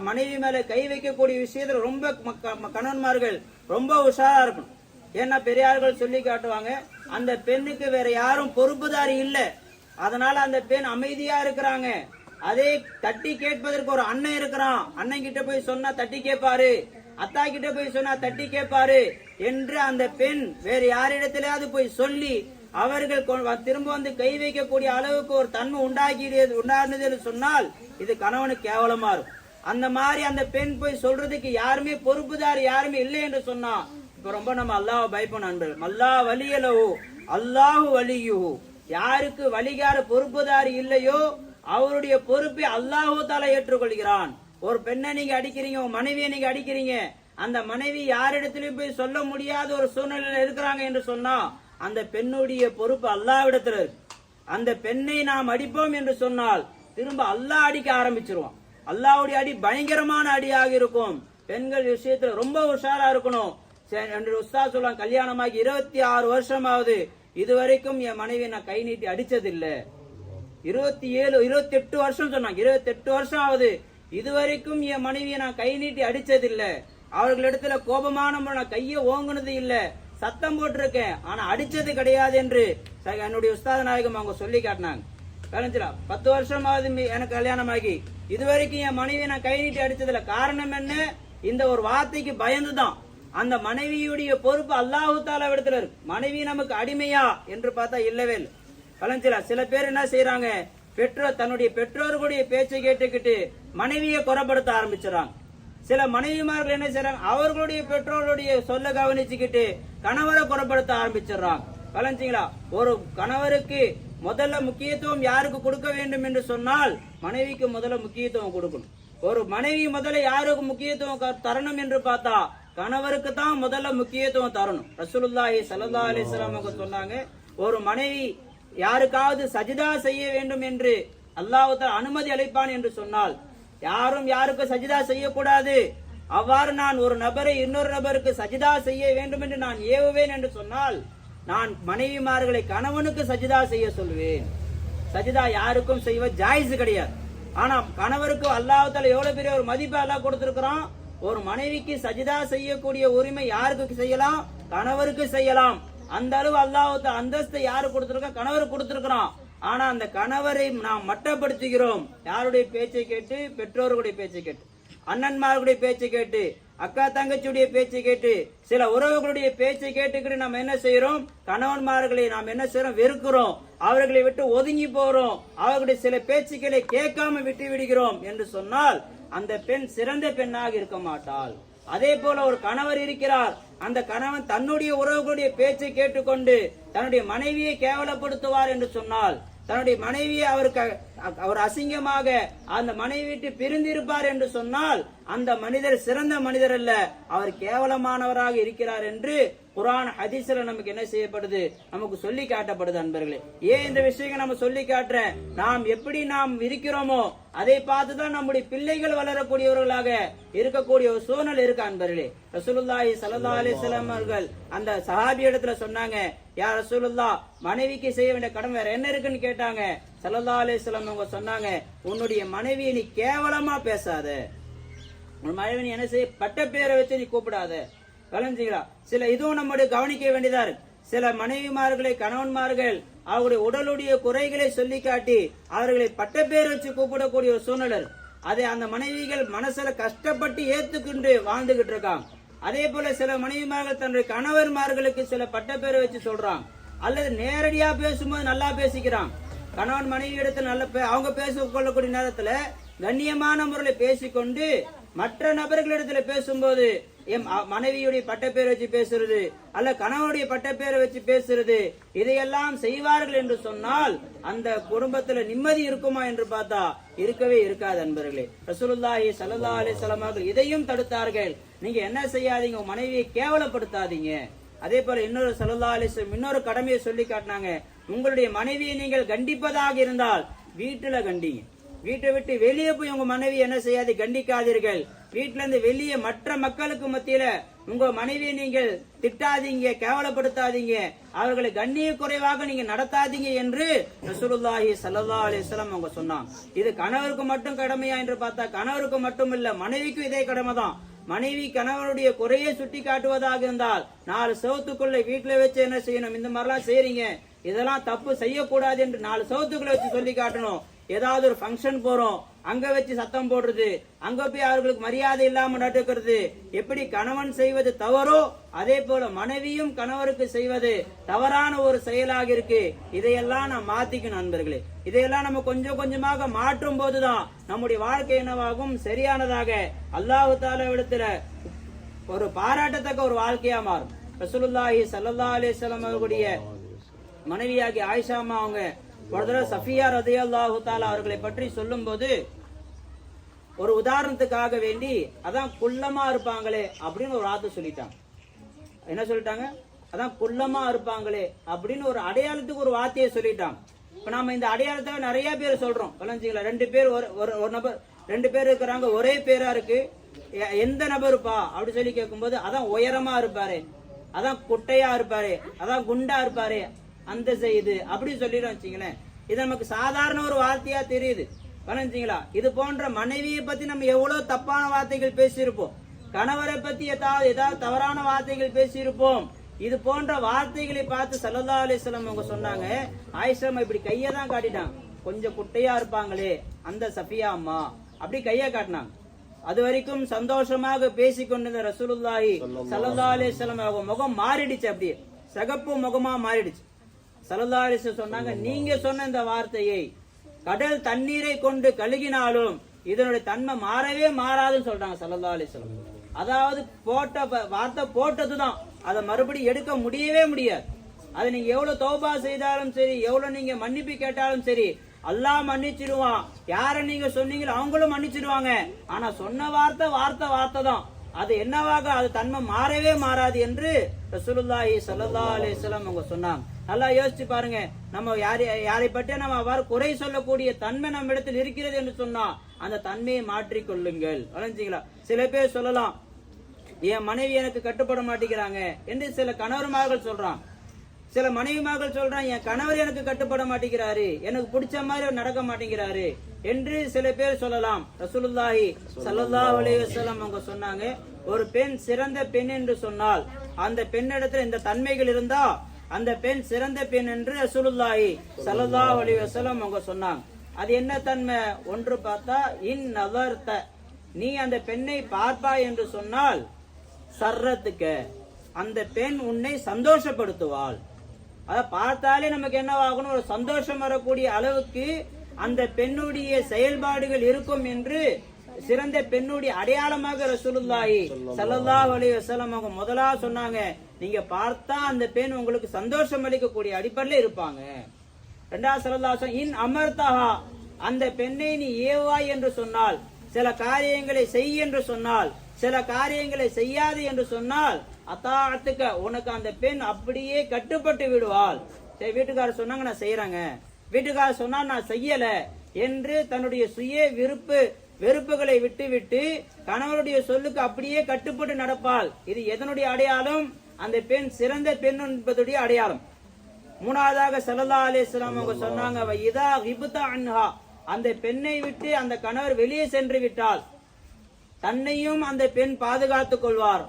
மனைவி மேல கை வைக்கக்கூடிய விஷயத்துல ரொம்ப கணவன்மார்கள் ரொம்ப உஷாரா இருக்கணும். ஏன்னா பெரியார்கள் சொல்லி காட்டுவாங்க, அந்த பெண்ணுக்கு வேற யாரும் பொறுப்புதாரி இல்ல, அதனால அந்த பெண் அமைதியா இருக்கிறாங்க. அதே தட்டி கேட்பதற்கு ஒரு அண்ணன் இருக்கிறான், அண்ணன் கிட்ட போய் சொன்னா தட்டி கேட்பாரு, அத்தா கிட்ட போய் சொன்னா தட்டி கேட்பாரு என்று அந்த பெண் வேற யாரிடத்திலாவது போய் சொல்லி அவர்கள் திரும்ப வந்து கை வைக்கக்கூடிய அளவுக்கு ஒரு தன்மை உண்டானது சொன்னால் இது கணவனுக்கு கேவலமா இருக்கும். அந்த மாதிரி அந்த பெண் போய் சொல்றதுக்கு யாருமே பொறுப்புதாரி யாருமே இல்லை என்று சொன்னா இப்ப ரொம்ப நம்ம அல்லாஹ் பயப்படும் நண்பர்கள். அல்லாஹ் வலியலஹு அல்லாஹு வலியுஹு, யாருக்கு வழிகார பொறுப்புதாரி இல்லையோ அவருடைய பொறுப்பை அல்லாஹு தஆலா ஏற்றுக்கொள்கிறான். ஒரு பெண்ணை நீங்க அடிக்கிறீங்க, உங்க மனைவியை நீங்க அடிக்கிறீங்க, அந்த மனைவி யாரிடத்திலும் போய் சொல்ல முடியாத ஒரு சூழ்நிலையில இருக்கிறாங்க என்று சொன்னா அந்த பெண்ணுடைய பொறுப்பு அல்லாஹ்விடத்துல இருக்கு. அந்த பெண்ணை நாம் அடிப்போம் என்று சொன்னால் திரும்ப அல்லாஹ் அடிக்க ஆரம்பிச்சிருவான். அல்லாஹ்வுடைய அடி பயங்கரமான அடியாக இருக்கும். பெண்கள் விஷயத்துல ரொம்ப உஷாரா இருக்கணும். உஸ்தாத் சொல்லுவாங்க, கல்யாணமாகி 26 வருஷமாவது இதுவரைக்கும் என் மனைவி நான் கை நீட்டி அடிச்சதில்லை. 28 வருஷம் சொன்னாங்க, 28 வருஷம் ஆகுது இதுவரைக்கும் என் மனைவியை நான் கை நீட்டி அடிச்சதில்லை. அவர்களிடத்துல கோபமான நான் கையை ஓங்குனது இல்ல, சத்தம் போட்டிருக்கேன், ஆனா அடிச்சது கிடையாது என்று என்னுடைய உஸ்தாத் நாயகம் அவங்க சொல்லி காட்டினாங்க. 10 வருஷமாவது எனக்கு கல்யாணம் ஆகி இதுவரைக்கும் என் மனைவியை நான் கை நீட்டி அடிச்சதில்ல. காரணம் என்ன, இந்த ஒரு வார்த்தைக்கு பயந்துதான். அந்த மனைவியுடைய பொறுப்பு அல்லாஹு தஆலா இடத்துல இருக்கு. மனைவி நமக்கு அடிமையா என்று பார்த்தா இல்லவே இல்லை. சில பேர் என்ன செய்யறாங்க, தன்னுடைய பெற்றோர்களுடைய பேச்சை கேட்டுக்கிட்டு மனைவியை குறைப்படுத்த ஆரம்பிச்சுறாங்க. சில மனைவிமார்கள் என்ன செய்யறாங்க, அவர்களுடைய பெற்றோர்களுடைய சொல்ல கவனிச்சுக்கிட்டு கணவரை குறைப்படுத்த ஆரம்பிச்சிடறாங்க. ஒரு கணவருக்கு முதல்ல முக்கியத்துவம் யாருக்கு கொடுக்க வேண்டும் என்று சொன்னால் மனைவிக்கு முதல்ல முக்கியத்துவம் கொடுக்கணும். ஒரு மனைவி முதல்ல யாருக்கு முக்கியத்துவம் தரணும் என்று பார்த்தா கணவருக்கு தான் முதல்ல முக்கியத்துவம் தரணும். ரசூலுல்லாஹி ஸல்லல்லாஹு அலைஹி வஸல்லம் சொன்னாங்க, ஒரு மனைவி யாருக்காவது சஜிதா செய்ய வேண்டும் என்று அல்லாஹ் தஆலா அனுமதி அளிப்பான் என்று சொன்னால் யாரும் யாருக்கு சஜிதா செய்யக்கூடாது. அவ்வாறு நான் ஒரு நபரை இன்னொரு நபருக்கு சஜிதா செய்ய வேண்டும் என்று நான் ஏவுவேன் என்று சொன்னால் நான் மனைவிமார்களை கணவனுக்கு சஜிதா செய்ய சொல்வேன். சஜிதா யாருக்கும் செய்வ ஜாயிஸ் கிடையாது. ஆனா கணவருக்கு அல்லாஹ் தஆலா எவ்வளவு பெரிய ஒரு மதிப்பை அல்லாஹ் கொடுத்திருக்கிறான். ஒரு மனைவிக்கு சஜிதா செய்யக்கூடிய உரிமை யாருக்கு செய்யலாம், கணவருக்கு செய்யலாம். அந்த அளவு அல்லாஹ் அந்தஸ்தை யாரு கொடுத்திருக்கா, கணவருக்கு கொடுத்திருக்கிறான். ஆனா அந்த கணவரை நாம் மட்டப்படுத்துகிறோம். யாருடைய பேச்சை கேட்டு, பெற்றோர்களுடைய பேச்சை கேட்டு, அண்ணன்மார்களுடைய பேச்சை கேட்டு, அக்கா தங்கச்சியுடைய பேச்சை கேட்டு சில உறவுகளுடைய பேச்சை கேட்டுக்கிட்டு நம்ம என்ன செய்யறோம்? கணவன்மார்களை நாம் என்ன செய்யறோம்? வெறுக்கிறோம், அவர்களை விட்டு ஒதுங்கி போறோம், அவர்களுடைய சில பேச்சுக்களை கேட்காம விட்டு விடுகிறோம் என்று சொன்னால் அந்த பெண் சிறந்த பெண்ணாக இருக்க மாட்டாள். அதே போல ஒரு கணவர் இருக்கிறார், அந்த கணவன் தன்னுடைய உறவுகளுடைய பேச்சை கேட்டுக்கொண்டு தன்னுடைய மனைவியை கேவலப்படுத்துவார் என்று சொன்னால், தன்னுடைய மனைவியை அவர் அசிங்கமாக அந்த மனைவி விட்டு பிரிந்திருப்பார் என்று சொன்னால் அந்த மனிதர் சிறந்த மனிதர் அல்ல, அவர் கேவலமானவராக இருக்கிறார் என்று குர்ஆன் ஹதீஸ்ல நமக்கு என்ன செய்யப்படுது? நமக்கு சொல்லி காட்டப்படுது. அன்பர்களே, ஏன் இந்த விஷயங்களை நம்ம சொல்லி காட்டுறேன்? நாம் எப்படி நாம் இருக்கிறோமோ அதை பார்த்துதான் நம்முடைய பிள்ளைகள் வளரக்கூடியவர்களாக இருக்கக்கூடிய ஒரு சூழ்நிலை இருக்கு. அன்பர்களே, ரசூலுல்லாஹி ஸல்லல்லாஹு அலைஹி வஸல்லம் அவர்கள் அந்த சஹாபி இடத்துல சொன்னாங்க, யா ரசூலுல்லாஹ், மனைவிக்கு செய்ய வேண்டிய கடமை வேற என்ன இருக்குன்னு கேட்டாங்க. ஸல்லல்லாஹு அலைஹி வஸல்லம் அவங்க சொன்னாங்க, உன்னுடைய மனைவியை நீ கேவலமா பேசாத, உன் மனைவி என்ன செய்ய, பட்ட பேரை வச்சு நீ கூப்பிடாத. கலஞ்சிங்களா? சில இதுவும் நம்முடைய கவனிக்க வேண்டியதா இருக்கு. சில மனைவிமார்களை கணவன்மார்கள் அவருடைய உடலுடைய குறைகளை சொல்லி காட்டி அவர்களை பட்ட பேர் வச்சு கூப்பிடக்கூடிய ஒரு சூழ்நிலை. அதை அந்த மனைவிகள் மனசுல கஷ்டப்பட்டு ஏத்துக்கிண்டு வாழ்ந்துகிட்டு இருக்காங்க. அதே போல சில மனைவிமார்கள் தன்னுடைய கணவன்மார்களுக்கு சில பட்ட பேரை வச்சு சொல்றாங்க, அல்லது நேரடியா பேசும்போது நல்லா பேசிக்கிறாங்க. கணவன் மனைவி இடத்துல நல்ல அவங்க பேச கொள்ளக்கூடிய நேரத்துல கண்ணியமான முறையில் பேசிக்கொண்டு மற்ற நபர்களிடத்துல பேசும்போது என் மனைவியுடைய பட்டப்பேரை வச்சு பேசுறது அல்ல கணவனுடைய பட்டப்பேரை வச்சு பேசுறது, இதையெல்லாம் செய்வார்கள் என்று சொன்னால் அந்த குடும்பத்துல நிம்மதி இருக்குமா என்று பார்த்தா இருக்கவே இருக்காது. அன்பர்களே, ரசூலுல்லாஹி ஸல்லல்லாஹு அலைஹி வஸல்லம் அவர்கள் இதையும் தடுத்தார்கள். நீங்க என்ன செய்யாதீங்க, உங்க மனைவியை கேவலப்படுத்தாதீங்க. அதே போல இன்னொரு ஸல்லல்லாஹு அலைஹி வஸல்லம் இன்னொரு கடமையை சொல்லி காட்டினாங்க, உங்களுடைய மனைவியை நீங்கள் கண்டிப்பதாக இருந்தால் வீட்டுல கண்டிங்க, வீட்டை விட்டு வெளியே போய் உங்க மனைவி என்ன செய்யாது, கண்டிக்காதீர்கள். வீட்டுல இருந்து வெளியே மற்ற மக்களுக்கு மத்தியில உங்க மனைவியை நீங்கள் திட்டாதீங்க, கேவலப்படுத்தாதீங்க, அவர்களை கண்ணிய குறைவாக நீங்க நடத்தாதீங்க என்று ரசூலுல்லாஹி ஸல்லல்லாஹு அலைஹி வஸல்லம் அவங்க சொன்னாங்க. இது கணவருக்கு மட்டும் கடமையா என்று பார்த்தா கணவருக்கு மட்டும் இல்ல, மனைவிக்கும் இதே கடமை தான். மனைவி கணவனுடைய குறையை சுட்டி காட்டுவதாக இருந்தால் 4 செவத்துக்குள்ள வீட்டுல வச்சு என்ன செய்யணும், இந்த மாதிரிலாம் செய்யறீங்க, இதெல்லாம் தப்பு செய்யக்கூடாது என்று 4 செவத்துக்குள்ள வச்சு சொல்லி காட்டணும். ஏதாவது ஒரு ஃபங்க்ஷன் போறோம், அங்க வச்சு சத்தம் போடுறது, அங்க போய் அவர்களுக்கு மரியாதை இல்லாம நடக்கிறது, எப்படி கணவன் செய்வது தவறோ அதே போல மனைவியும் கணவருக்கு செய்வது தவறான ஒரு செயலாக இருக்கு. இதையெல்லாம் நாம் மாத்திக்கணும் நண்பர்களே. இதையெல்லாம் நம்ம கொஞ்சம் கொஞ்சமாக மாற்றும் போதுதான் நம்முடைய வாழ்க்கை என்னவாகும், சரியானதாக அல்லாஹ் தஆலா இடத்துல ஒரு பாராட்டத்தக்க ஒரு வாழ்க்கையா மாறும். ரசூலுல்லாஹி ஸல்லல்லாஹு அலைஹி வஸல்லம் அவர்களுடைய மனைவியாகி ஆயிஷா அம்மா அவங்க ஒரு தடவை சஃபியா ரலியல்லாஹு தஆலா அவர்களை பற்றி சொல்லும் போது ஒரு உதாரணத்துக்காக வேண்டி அதான் குள்ளமா இருப்பாங்களே அப்படின்னு ஒரு வார்த்தை சொல்லிட்டாங்க. என்ன சொல்லிட்டாங்க? அதான் குள்ளமா இருப்பாங்களே அப்படின்னு ஒரு அடையாளத்துக்கு ஒரு வார்த்தையை சொல்லிட்டாங்க. இப்ப நாம இந்த அடையாளத்தை நிறைய பேர் சொல்றோம். கலஞ்சிங்களா? 2 பேர் ஒரு நபர் 2 பேர் இருக்கிறாங்க, ஒரே பேரா இருக்கு, எந்த நபருப்பா அப்படி சொல்லி கேட்கும்போது அதான் உயரமா இருப்பாரு, அதான் குட்டையா இருப்பாரு, அதான் குண்டா இருப்பாரு, அந்த செய்து அப்படி சொல்லிடும் வச்சுங்களேன். இது நமக்கு சாதாரண ஒரு வார்த்தையா தெரியுது. கவனிச்சீங்களா? இது போன்ற மனைவியை பத்தி நம்ம எவ்வளவு தப்பான வார்த்தைகள் பேசியிருப்போம், கணவரை பத்தி ஏதாவது தவறான வார்த்தைகள் பேசியிருப்போம். இது போன்ற வார்த்தைகளை பார்த்து ஸல்லல்லாஹு அலைஹி வஸல்லம் அவங்க சொன்னாங்க, ஆயிஷா இப்படி கையை தான் காட்டிட்டாங்க, கொஞ்சம் குட்டையா இருப்பாங்களே அந்த சஃபியா அம்மா அப்படி கையை காட்டினாங்க. அது வரைக்கும் சந்தோஷமாக பேசிக் கொண்டிருந்த ரசூலுல்லாஹி ஸல்லல்லாஹு அலைஹி வஸல்லம் அவங்க முகம் மாறிடுச்சு, அப்படியே சகப்பு முகமா மாறிடுச்சு. ஸல்லல்லாஹு அலைஹி வஸல்லம் சொன்னாங்க, நீங்க சொன்ன இந்த வார்த்தையை கடல் தண்ணீரை கொண்டு கழுகினாலும் இதனுடைய தன்மை மாறவே மாறாதுன்னு சொல்றாங்க ஸல்லல்லாஹு அலைஹி வஸல்லம். அதாவது போட்ட வார்த்தை போட்டதுதான், அதை மறுபடியும் எடுக்க முடியவே முடியாது. அது நீங்க எவ்வளவு தௌபா செய்தாலும் சரி, எவ்வளவு நீங்க மன்னிப்பு கேட்டாலும் சரி, அல்லாஹ் மன்னிச்சிடுவான். யார நீங்க சொன்னீங்களோ அவங்களும் மன்னிச்சிடுவாங்க. ஆனா சொன்ன வார்த்தை தான், அது என்னவாக அது தன்மை மாறவே மாறாது என்று ரசூலுல்லாஹி ஸல்லல்லாஹு அலைஹி வஸல்லம் அவங்க சொன்னாங்க. நல்லா யோசிச்சு பாருங்க, நம்ம யாரை பற்றி நம்ம அவ்வாறு குறை சொல்லக்கூடிய தன்மை நம்ம இடத்தில் இருக்கிறது என்று சொன்னா அந்த தன்மையை மாற்றிக் கொள்ளுங்கள். வளைஞ்சிங்களா? சில பேர் சொல்லலாம், என் மனைவி எனக்கு கட்டுப்பட மாட்டேங்கிறாங்க என்று சில கணவர்மார்கள் சொல்றான், சில மனைவிமார்கள் சொல்றான், என் கணவர் எனக்கு கட்டுப்பட மாட்டேங்கிறாரு, எனக்கு பிடிச்ச மாதிரி நடக்க மாட்டேங்கிறாரு என்று சில பேர் சொல்லலாம். ரசூலுல்லாஹி ஸல்லல்லாஹு அலைஹி வஸல்லம் அவங்க சொன்னாங்க, ஒரு பெண் சிறந்த பெண் என்று சொன்னால் அந்த பெண்ணிடத்தில் இந்த தன்மைகள் இருந்தா அந்த பெண் சிறந்த பெண் என்று ரசூலுல்லாஹி ஸல்லல்லாஹு அலைஹி வஸல்லம் அவங்க சொன்னாங்க. அது என்ன தன்மை? ஒன்று பார்த்தா இன் நதர்த, நீ அந்த பெண்ணை பார்ப்பாய் என்று சொன்னால் சர்றத்துக்க அந்த பெண் உன்னை சந்தோஷப்படுத்துவாள். அத பார்த்தாலே நமக்கு என்னவாகணும், ஒரு சந்தோஷம் வரக்கூடிய அளவுக்கு அந்த பெண்ணுடைய செயல்பாடுகள் இருக்கும் என்று சிறந்த பெண்ணுடைய அடையாளமாக ரசூலுல்லாஹி ஸல்லல்லாஹு அலைஹி வஸல்லம் அவங்க முதலா சொன்னாங்க. நீங்க பார்த்தா அந்த பெண் உங்களுக்கு சந்தோஷம் அளிக்கக்கூடிய அடிப்படையில் இருப்பாங்க. இரண்டாவது ஸல்லல்லாஹு அலைஹி இன் அமர்தஹா அந்த பெண்ணை நீ ஏவாய் என்று சொன்னால், சில காரியங்களை செய் என்று சொன்னால், சில காரியங்களை செய்யாது என்று சொன்னால், அத்தாத்துக்க உனக்கு அந்த பெண் அப்படியே கட்டுப்பட்டு விடுவாள். சரி, வீட்டுக்காரர் சொன்னாங்க நான் செய்யறேங்க, வீட்டுக்காரர் சொன்னா நான் செய்யல என்று தன்னுடைய சுய வெறுப்புகளை விட்டு கணவனுடைய சொல்லுக்கு அப்படியே கட்டுப்பட்டு நடப்பாள். இது எதனுடைய அடையாளம்? அந்த பெண் சிறந்த பெண் என்பதுடைய அடையாளம். மூணாவதாக ஸல்லல்லாஹு அலைஹி வஸல்லம் அவங்க சொன்னாங்க, இதா கிப்த அன்ஹா அந்த பெண்ணை விட்டு அந்த கணவர் வெளியே சென்று விட்டால் தன்னையும் அந்த பெண் பாதுகாத்துக் கொள்வார்,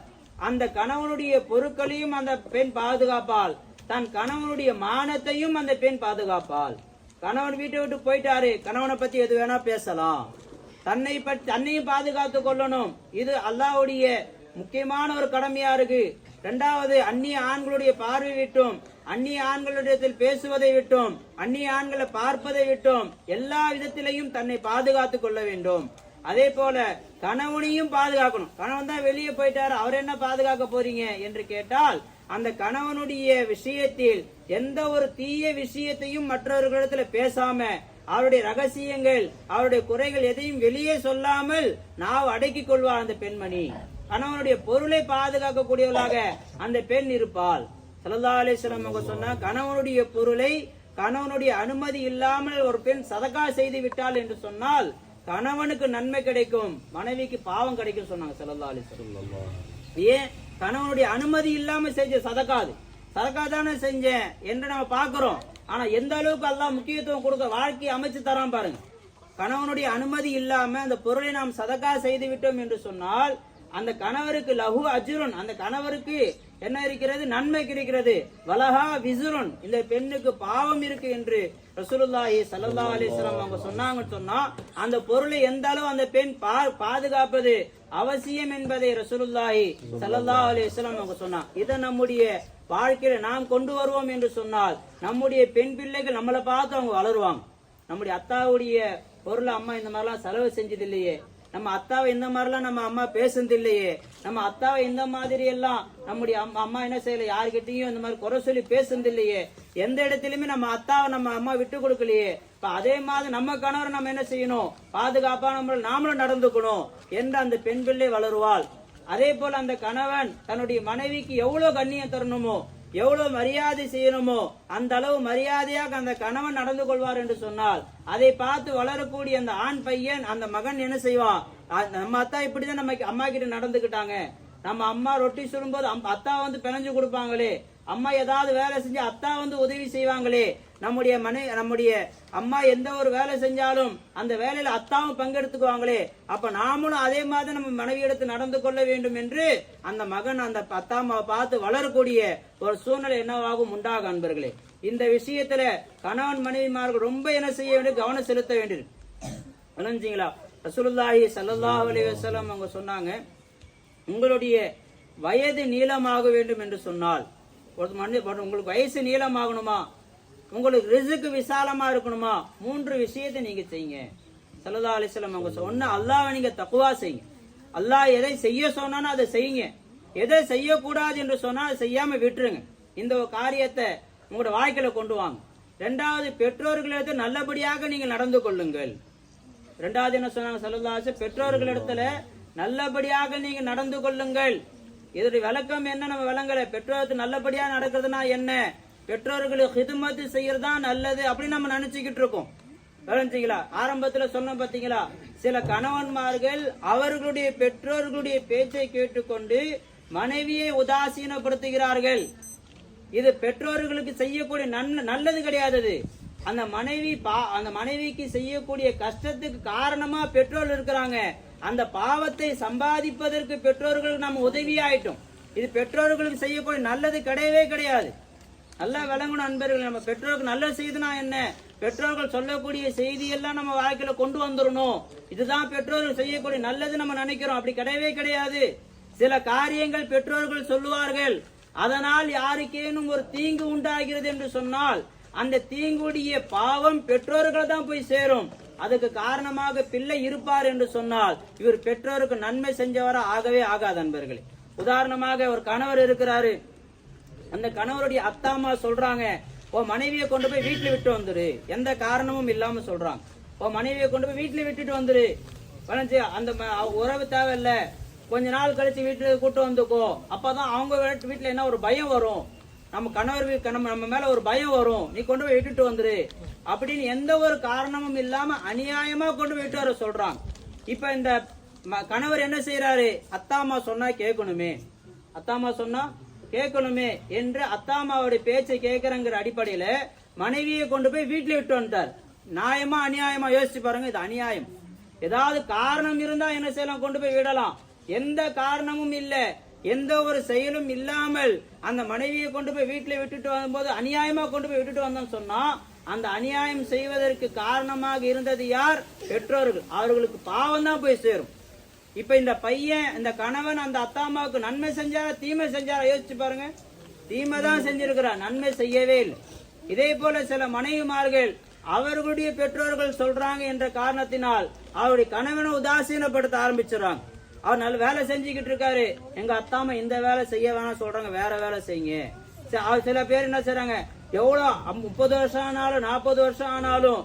அந்த கணவனுடைய பொருட்களையும் அந்த பெண் பாதுகாப்பாள், தன் கணவனுடைய மானத்தையும் அந்த பெண் பாதுகாப்பாள். கணவன் வீட்டை விட்டு போயிட்டாரு, கணவனை பத்தி எது வேணா பேசலாம், தன்னையும் பாதுகாத்துக் கொள்ளணும். இது அல்லாஹ்வுடைய முக்கியமான ஒரு கடமையா இருக்கு. இரண்டாவது, அந்நிய ஆண்களுடைய பார்வை விட்டும், அந்நிய ஆண்களிடத்தில் பேசுவதை விட்டும், அந்நிய ஆண்களை பார்ப்பதை விட்டும் எல்லா விதத்திலையும் தன்னை பாதுகாத்துக் கொள்ள வேண்டும். அதே போல கணவனையும் பாதுகாக்கணும். கணவன் தான் வெளியே போயிட்டாரு, அவர் என்ன பாதுகாக்க போறீங்க என்று கேட்டால், அந்த கணவனுடைய விஷயத்தில் எந்த ஒரு தீய விஷயத்தையும் மற்றவர்களிடத்துல பேசாம, அவருடைய ரகசியங்கள் அவருடைய குறைகள் எதையும் வெளியே சொல்லாமல் நான் அடக்கிக் கொள்வார் அந்த பெண்மணி. கணவனுடைய பொருளை பாதுகாக்கக்கூடியவளாக அந்த பெண் இருப்பாள். ஸல்லல்லாஹு அலைஹி வஸல்லம் அவங்க சொன்னா, கணவனுடைய பொருளை கணவனுடைய அனுமதி இல்லாமல் ஒரு பெண் சதகா செய்து விட்டாள் என்று சொன்னால் கணவனுக்கு நன்மை கிடைக்கும், மனைவிக்கு பாவம் கிடைக்கும் சொன்னாங்க ஸல்லல்லாஹு அலைஹி வஸல்லம். ஏன்? கணவனுடைய அனுமதி இல்லாம செஞ்ச சதகா தானே செஞ்சேன் என்று நம்ம பாக்குறோம். ஆனா எந்த அளவுக்கு அல்லாஹ் முக்கியத்துவம் கொடுக்க வாழ்க்கையை அமைச்சு தரான் பாருங்க. கணவனுடைய அனுமதி இல்லாம அந்த பொருளை நாம் சதகா செய்து விட்டோம் என்று சொன்னால் அந்த கணவருக்கு லஹு அஜ்ருன், அந்த கணவருக்கு என்ன இருக்கிறது? நன்மை இருக்கிறது. வலஹா விஸ்ருன், இந்த பெண்ணுக்கு பாவம் இருக்கு என்று ரசூலுல்லாஹி ஸல்லல்லாஹு அலைஹி வஸல்லம் அவங்க சொன்னாங்கன்னு சொன்னா, அந்த பொருளை எந்த அளவு அந்த பெண் பாதுகாப்பது அவசியம் என்பதை ரசூலுல்லாஹி ஸல்லல்லாஹு அலைஹி வஸல்லம் அவங்க சொன்னாங்க. இதை நம்முடைய வாழ்க்கையில நாம் கொண்டு வருவோம் என்று சொன்னால் நம்முடைய பெண் பிள்ளைகள் நம்மளை பார்த்து அவங்க வளருவாங்க. நம்முடைய அத்தாவுடைய பொருளை அம்மா இந்த மாதிரிலாம் செலவு செஞ்சது இல்லையே, நம்ம அத்தாவை இந்த மாதிரிலாம் நம்ம அம்மா பேசுனது இல்லையே, நம்ம அத்தாவை இந்த மாதிரி எல்லாம் நம்முடைய அம்மா என்ன செய்யல, யாருக்கிட்டையும் இந்த மாதிரி குறை சொல்லி பேசுனது இல்லையே, எந்த இடத்துலயுமே நம்ம அத்தாவை நம்ம அம்மா விட்டு கொடுக்கலையே. இப்ப அதே மாதிரி நம்ம கணவரை நம்ம என்ன செய்யணும்? பாதுகாப்பா நாமளும் நடந்துக்கணும் என்று அந்த பெண் பிள்ளை வளருவாள். அதே போல அந்த கணவன் தன்னுடைய மனைவிக்கு எவ்வளவு கண்ணியம் தரணுமோ, எவ்வளவு மரியாதை செய்யணுமோ அந்த அளவு மரியாதையாக அந்த கணவன் நடந்து கொள்வார் என்று சொன்னால், அதை பார்த்து வளரக்கூடிய அந்த ஆண் பையன், அந்த மகன் என்ன செய்வான்? நம்ம அத்தா இப்படிதான் நம்ம அம்மா கிட்ட நடந்துகிட்டாங்க, நம்ம அம்மா ரொட்டி சுடும்போது அத்தா வந்து பிணைஞ்சு கொடுப்பாங்களே, அம்மா ஏதாவது வேலை செஞ்சு அத்தா வந்து உதவி செய்வாங்களே, நம்முடைய அம்மா எந்த ஒரு வேலை செஞ்சாலும் அந்த வேலையில அத்தாவும் பங்கெடுத்துக்குவாங்களே, அப்ப நாமளும் அதே மாதிரி நம்ம மனைவி எடுத்து நடந்து கொள்ள வேண்டும் என்று அந்த மகன் அந்த அத்தா அம்மாவை பார்த்து வளரக்கூடிய ஒரு சூழ்நிலை என்னவாகும் உண்டாகும். அன்பர்களே, இந்த விஷயத்துல கணவன் மனைவிமார்கள் ரொம்ப என்ன செய்ய வேண்டிய கவனம் செலுத்த வேண்டியது. விளங்குங்களா? ரசூலுல்லாஹி ஸல்லல்லாஹு அலைஹி வஸல்லம் அவங்க சொன்னாங்க, உங்களுடைய வயது நீளமாக வேண்டும் என்று சொன்னால், உங்களுக்கு வயசு நீளமாகணுமா, உங்களுக்கு ரிஸ்க் விசாலமா இருக்கணுமா, 3 விஷயத்தை நீங்க செய்யுங்க. ஸல்லல்லாஹு அலைஹி வஸல்லம் அவங்க சொன்ன, அல்லாஹ்வை நீங்க தக்வா செய்யுங்க. அல்லாஹ் எதை செய்ய சொன்னானோ அதை செய்யுங்க, எதை செய்யக்கூடாது என்று சொன்னா அதை செய்யாம விட்டுருங்க. இந்த ஒரு காரியத்தை உங்களோட வாழ்க்கையில கொண்டு வாங்க. 2வது, பெற்றோர்களிடத்தில் நல்லபடியாக நீங்கள் நடந்து கொள்ளுங்கள். 2வது என்ன சொன்னாங்க ஸல்லல்லாஹு அலைஹி வஸல்லம்? பெற்றோர்களிடத்துல நல்லபடியாக நீங்க நடந்து கொள்ளுங்கள். இதோட விளக்கம் என்ன நம்ம விளங்கல. பெற்றோருக்கு நல்லபடியா நடக்கிறதுனா என்ன? பெற்றோர்களுக்கு ஹிதுமத்து செய்யறதுதான் நல்லது அப்படின்னு நம்ம நினைச்சுக்கிட்டு இருக்கோம். விளங்குங்களா? ஆரம்பத்துல சொன்ன பாத்தீங்களா, சில கணவன்மார்கள் அவர்களுடைய பெற்றோர்களுடைய பேச்சை கேட்டுக்கொண்டு மனைவியை உதாசீனப்படுத்துகிறார்கள். இது பெற்றோர்களுக்கு செய்யக்கூடிய நல்லது கிடையாது. அந்த மனைவிக்கு செய்யக்கூடிய கஷ்டத்துக்கு காரணமா பெற்றோர்கள் இருக்கிறாங்க. அந்த பாவத்தை சம்பாதிப்பதற்கு பெற்றோர்களுக்கு நம்ம உதவியாயிட்டோம். இது பெற்றோர்களுக்கு செய்யக்கூடிய நல்லது கிடையவே கிடையாது. நல்லா விளங்கணும் அன்பர்கள். நம்ம பெற்றோருக்கு நல்லது செய்யுதுனா என்ன? பெற்றோர்கள் சொல்லக்கூடிய செய்தியெல்லாம் நம்ம வாழ்க்கையில கொண்டு வந்துடணும், இதுதான் பெற்றோர்கள் செய்யக்கூடிய நல்லது நம்ம நினைக்கிறோம். அப்படி கிடையவே கிடையாது. சில காரியங்கள் பெற்றோர்கள் சொல்லுவார்கள், அதனால் யாருக்கேனும் ஒரு தீங்கு உண்டாகிறது என்று சொன்னால் அந்த தீங்குடைய பாவம் பெற்றோர்கள் தான் போய் சேரும். அதுக்கு காரணமாக பிள்ளை இருப்பார் என்று சொன்னால் இவர் பெற்றோருக்கு நன்மை செஞ்சவரா ஆகவே ஆகாது அன்பர்களே. உதாரணமாக ஒரு கணவர் இருக்கிறாரு, அந்த கணவருடைய அத்தா அம்மா சொல்றாங்க, உன் மனைவியை கொண்டு போய் வீட்டுல விட்டு வந்துரு, எந்த காரணமும் இல்லாம சொல்றாங்க, உன் மனைவியை கொண்டு போய் வீட்டுல விட்டுட்டு வந்துரு, அந்த உறவு தேவையில்ல, கொஞ்ச நாள் கழிச்சு வீட்டுல கூட்டு வந்துக்கோ, அப்பதான் அவங்க வீட்டுல என்ன ஒரு பயம் வரும், நம்ம கணவர் நம்ம மேல ஒரு பயம் வரும், நீ கொண்டு போய் விட்டுட்டு வந்துரு அப்படின்னு எந்த ஒரு காரணமும் இல்லாம அநியாயமா கொண்டு போய் விட்டு வர சொல்றாங்க. இப்ப இந்த கணவர் என்ன செய்யறாரு, அத்தாமா சொன்னா கேட்கணுமே, அத்தாமா சொன்னா கேட்கணுமே என்று அத்தாமாவுடைய பேச்சை கேட்கறங்கிற அடிப்படையில மனைவியை கொண்டு போய் வீட்டுல விட்டு வந்துட்டார். நியாயமா அநியாயமா யோசிச்சு பாருங்க, இது அநியாயம். ஏதாவது காரணம் இருந்தா என்ன செய்யலாம், கொண்டு போய் விடலாம். எந்த காரணமும் இல்ல, எந்த ஒரு செயலும் இல்லாமல் அந்த மனைவியை கொண்டு போய் வீட்டுல விட்டுட்டு வரும்போது அநியாயமா கொண்டு போய் விட்டுட்டு வந்தோம் சொன்னா அந்த அநியாயம் செய்வதற்கு காரணமாக இருந்தது யார், பெற்றோர்கள். அவர்களுக்கு பாவம் தான் போய் சேரும். இப்ப இந்த பையன், இந்த கணவன் அந்த அத்தாமாவுக்கு நன்மை செஞ்சாரா தீமை செஞ்சாரா யோசிச்சு பாருங்க. தீமை தான் செஞ்சிருக்கிறார், நன்மை செய்யவே இல்லை. இதே போல சில மனைவிமார்கள் அவர்களுடைய பெற்றோர்கள் சொல்றாங்க என்ற காரணத்தினால் அவருடைய கணவனை உதாசீனப்படுத்த ஆரம்பிச்சிடறாங்க. அவர் நல்ல வேலை செஞ்சுக்கிட்டு இருக்காரு, எங்க அத்தாமா இந்த வேலை செய்ய வேணாம் சொல்றாங்க, வேற வேலை செய்யுங்க. சில பேர் என்ன செய்றாங்க, எவ்வளவு 30 வருஷம் ஆனாலும் 40 வருஷம் ஆனாலும்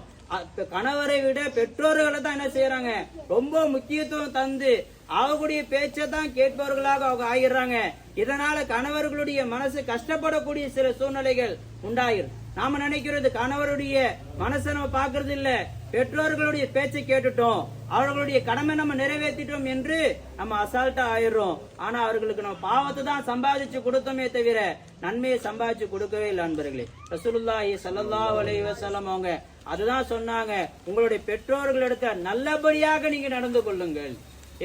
கணவரை விட பெற்றோர்களை தான் என்ன செய்யறாங்க, ரொம்ப முக்கியத்துவம் தந்து அவர்களுடைய பேச்சை தான் கேட்பவர்களாக அவங்க ஆகிடுறாங்க. இதனால கணவர்களுடைய மனசு கஷ்டப்படக்கூடிய சில சூழ்நிலைகள் உண்டாயிரும். நாம நினைக்கிறது கணவருடைய மனசை நம்ம பாக்குறது இல்ல, பெற்றோர்களுடைய பேச்சை கேட்டுட்டோம், அவர்களுடைய கடமை நம்ம நிறைவேற்றிட்டோம் என்று நம்ம அசால்ட்டா ஆயிடுறோம். ஆனா அவர்களுக்கு நம்ம பாவத்தை தான் சம்பாதிச்சு கொடுத்தோமே தவிர நன்மையை சம்பாதிச்சு கொடுக்கவே இல்லை அன்பர்களே. ரசூலுல்லாஹி ஸல்லல்லாஹு அலைஹி வஸல்லம் அவங்க அதுதான் சொன்னாங்க, உங்களுடைய பெற்றோர்களிடத்துல நல்லபடியாக நீங்க நடந்து கொள்ளுங்கள்.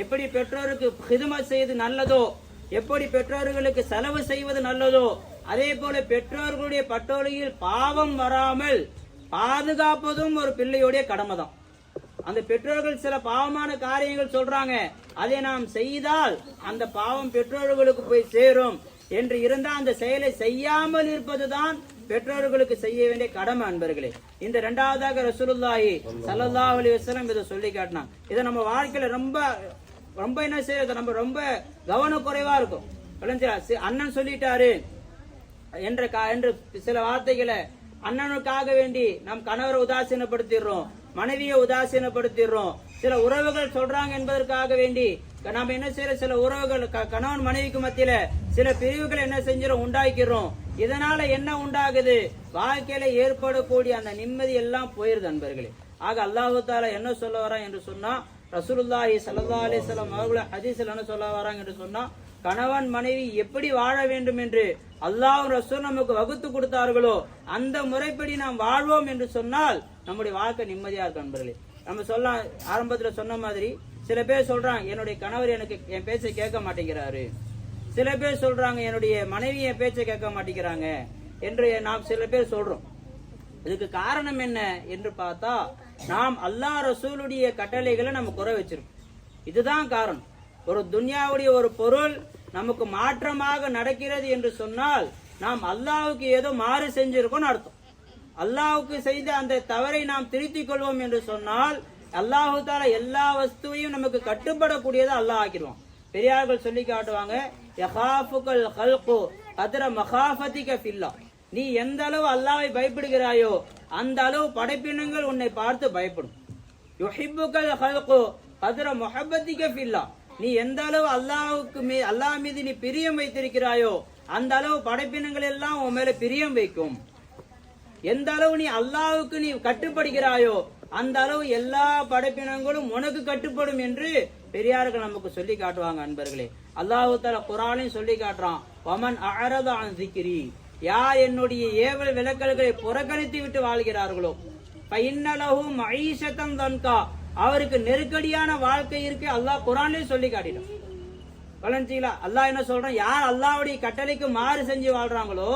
எப்படி பெற்றோருக்கு ஹிதுமத் செய்வது நல்லதோ, எப்படி பெற்றோர்களுக்கு செலவு செய்வது நல்லதோ, அதே போல பெற்றோர்களுடைய பட்டோலையில் பாவம் வராமல் பாதுகாப்பதும் ஒரு பிள்ளையுடைய கடமை தான். அந்த பெற்றோர்கள் சில பாவமான காரியங்கள் சொல்றாங்க, அதை நாம் செய்தால் அந்த பாவம் பெற்றோர்களுக்கு போய் சேரும் என்று இருந்தால் அந்த செயலை செய்யாமல் இருப்பதுதான் பெற்றோர்களுக்கு செய்ய வேண்டிய கடமை அன்பர்களே. இந்த இரண்டாவதாக ரசூலுல்லாஹி ஸல்லல்லாஹு அலைஹி வஸல்லம் இதை சொல்லி காட்டினாங்க. இதை நம்ம வாழ்க்கையில ரொம்ப ரொம்ப என்ன செய்யறது, நம்ம ரொம்ப கவனக்குறைவா இருக்கும். அண்ணன் சொல்லிட்டாரு என்று சில வார்த்தைகளை அண்ணனுக்காக வேண்டி நம் கணவரை உதாசீனப்படுத்திடுறோம், மனைவியை உதாசீனப்படுத்திடுறோம். சில உறவுகள் சொல்றாங்க என்பதற்காக வேண்டி நாம என்ன செய்யற, சில உறவுகள் கணவன் மனைவிக்கு மத்தியில சில பிரிவுகள் என்ன செஞ்சிடும், உண்டாக்கிறோம். இதனால என்ன உண்டாகுது, வாழ்க்கையில ஏற்படக்கூடிய அந்த நிம்மதி எல்லாம் போயிருது அன்பர்களே. ஆக அல்லாஹு தஆலா என்ன சொல்ல வரான் என்று சொன்னா, ரசூலுல்லாஹி ஸல்லல்லாஹு அலைஹி வஸல்லம் அவர்கள் ஹதீஸ்ல என்ன சொல்ல வராங்க என்று சொன்னா, கணவன் மனைவி எப்படி வாழ வேண்டும் என்று அல்லாஹ் ரசூல் நமக்கு வகுத்து கொடுத்தார்களோ அந்த முறைப்படி நாம் வாழ்வோம் என்று சொன்னால் நம்முடைய வாழ்க்கை நிம்மதியா இருக்கும் அன்பர்களே. நம்ம சொல்ல ஆரம்பத்துல சொன்ன மாதிரி சில பேர் சொல்றாங்க, என்னுடைய கணவர் என் பேச்சை கேட்க மாட்டேங்கிறாரு, சில பேர் சொல்றாங்க என்னுடைய மனைவி என் பேச்சை கேட்க மாட்டேங்கிறாங்க என்று நாம் சில பேர் சொல்றோம். இதுக்கு காரணம் என்ன என்று பார்த்தா, நாம் அல்லாஹ் ரசூலுடைய கட்டளைகளை நம்ம குறை வச்சிருக்கோம். இதுதான் காரணம். ஒரு துன்யாவுடைய ஒரு பொருள் நமக்கு மாற்றமாக நடக்கிறது என்று சொன்னால் நாம் அல்லாஹ்வுக்கு ஏதோ மாறு செஞ்சிருக்கோம்னு அர்த்தம். அல்லாஹ்வுக்கு செய்த அந்த தவறை நாம் திருத்திக் கொள்வோம் என்று சொன்னால் அல்லாஹு தஆலா எல்லா வஸ்துவையும் நமக்கு கட்டுப்படக்கூடியதை அல்லாஹ் ஆக்கிடுவான். பெரியார்கள் சொல்லி காட்டுவாங்க, யகாஃபுகல் ஹல்கு கத்ர மகாஃபதிக ஃபில்லாஹ். நீ எந்த அளவு அல்லாஹ்வை பயப்படுகிறாயோ அந்த அளவு படைப்பினங்கள் உன்னை பார்த்து பயப்படும். யுஹிப்புகல் ஹல்கு கத்ர முஹப்பதிக ஃபில்லாஹ். நீ எந்த அளவு அல்லாஹ் மீது நீ பிரியம் வைத்திருக்கிறாயோ அந்த அளவு படைப்பினங்கள் எல்லாம் உன் மேல பிரியம் வைக்கும். எந்த அளவு நீ அல்லாஹ்வுக்கு நீ கட்டுப்படுகிறாயோ அந்த அளவு எல்லா படைப்பினங்களும் உனக்கு கட்டுப்படும் என்று பெரியார்கள் நமக்கு சொல்லி காட்டுவாங்க அன்பர்களே. அல்லாஹ் தஆலா குர்ஆனில் சொல்லி காட்டுறான், வமன் அஅரத அன் ஸிக்ரி, யார் என்னுடைய ஏவல் விலக்கல்களை புறக்கணித்து விட்டு வாழ்கிறார்களோ ஃபஇன்னலஹு மஈஷத்தன் தன்கா, அவருக்கு நெருக்கடியான வாழ்க்கை இருக்கு. அல்லாஹ் குர்ஆனிலே சொல்லி காட்டிட்டான். வலஞ்சிகளா அல்லாஹ் என்ன சொல்றான், யார் அல்லாஹ்வுடைய கட்டளைக்கு மாறு செஞ்சு வாழ்றாங்களோ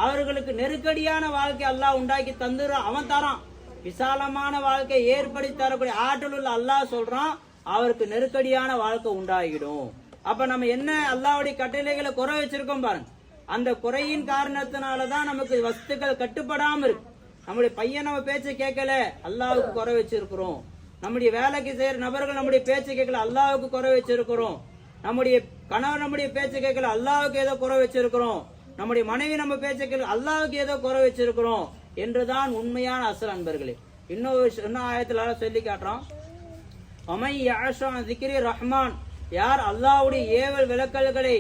அவர்களுக்கு நெருக்கடியான வாழ்க்கை அல்லாஹ் உண்டாக்கி தந்துடுறான், அவன் தரான். விசாலமான வாழ்க்கை ஏற்படுத்தி தரக்கூடிய ஆற்றல் உள்ள அல்லாஹ் சொல்றான், அவருக்கு நெருக்கடியான வாழ்க்கை உண்டாகிடும். அப்ப நம்ம என்ன அல்லாஹ்வுடைய கட்டளைகளை குறை வச்சிருக்கோம் பாருங்க. அந்த குறையின் காரணத்தினாலதான் நமக்கு வஸ்துக்கள் கட்டுப்படாம இருக்கு. நம்முடைய பையன் நம்ம பேச்சை கேட்கல, அல்லாஹ்வுக்கு குறை வச்சிருக்கிறோம். நம்முடைய வேலைக்கு செய்யற நபர்கள் நம்முடைய பேச்சை கேட்கல, அல்லாஹ்வுக்கு குறை வச்சிருக்கிறோம். நம்முடைய கணவர் நம்முடைய பேச்சை கேட்கல, அல்லாஹ்வுக்கு ஏதோ குறை வச்சிருக்கிறோம். நம்முடைய மனைவி நம்ம பேச்சை கேட்கல, அல்லாஹ்வுக்கு ஏதோ குறை வச்சிருக்கிறோம் என்றுதான் உண்மையான அசல் அன்பர்களே. இன்னும் ஆயத்துல சொல்லி காட்டுறோம், அமை யாஷா திக்ரி ரஹ்மான், யார் அல்லாஹ்வுடைய ஏவல் விளக்கல்களை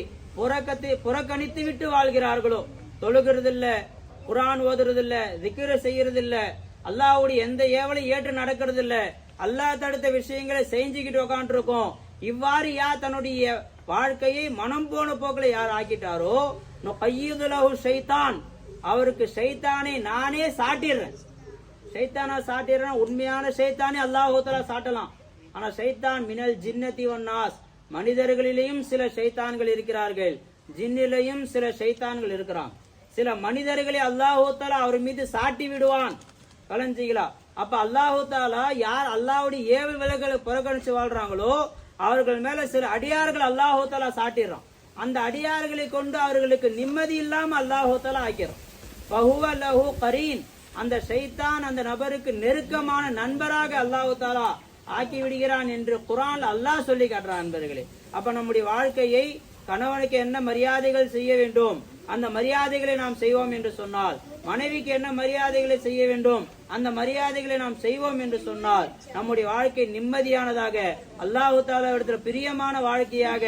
புறக்கணித்து விட்டு வாழ்கிறார்களோ, தொழுகிறது இல்ல, குர்ஆன் ஓதுறது இல்ல, திக்ர செய்யறது இல்ல, அல்லாஹ்வுடைய எந்த ஏவலை ஏற்று நடக்கிறது இல்ல, அல்லாஹ் தடுத்த விஷயங்களை செஞ்சுக்கிட்டு உட்காந்து இருக்கோம். இவ்வாறு யார் தன்னுடைய வாழ்க்கையை மனம் போன போக்கில் யார் ஆக்கிட்டாரோ, நுகையிதுலஹு ஷைத்தான், அவருக்கு ஷைத்தானை நானே சாட்டிடுறேன். ஷைத்தானா சாட்டிடுறேன், உண்மையான ஷைத்தானே அல்லாஹ் தஆலா சாட்டலாம். ஆனா ஷைத்தான் மினல் ஜின்னதி வன்னாஸ், மனிதர்களிலேயும் சில ஷைத்தான்கள் இருக்கிறார்கள், ஜின்னிலையும் சில ஷைத்தான்கள் இருக்கிறான். சில மனிதர்களை அல்லாஹ் தஆலா அவர் மீது சாட்டி விடுவான். கலஞ்சிகளா? அப்ப அல்லாஹ் தஆலா யார் அல்லாஹ்வுடைய ஏவல் விலகலை புறக்கணிச்சு வாழ்றாங்களோ அவர்கள் மேல சில அடியார்கள் அல்லாஹ் தஆலா சாட்டிடுறான். அந்த அடியார்களை கொண்டு அவர்களுக்கு நிம்மதி இல்லாம அல்லாஹ் தஆலா ஆக்கிறான். ஃபஹுவ லஹு கரீன், அந்த ஷைத்தான் அந்த நபருக்கு நெருக்கமான நண்பராக அல்லாஹ் தஆலா ஆக்கி விடுகிறான் என்று குர்ஆன்ல அல்லாஹ் சொல்லி காட்டுறான் நண்பர்களே. அப்ப நம்முடைய வாழ்க்கையை கணவனுக்கு என்ன மரியாதைகள் செய்ய வேண்டும் அந்த மரியாதைகளை நாம் செய்வோம் என்று சொன்னால், மனைவிக்கு என்ன மரியாதைகளை செய்ய வேண்டும் அந்த மரியாதைகளை நாம் செய்வோம் என்று சொன்னால், நம்முடைய வாழ்க்கை நிம்மதியானதாக அல்லாஹ் தஆலா இடத்துல பிரியமான வாழ்க்கையாக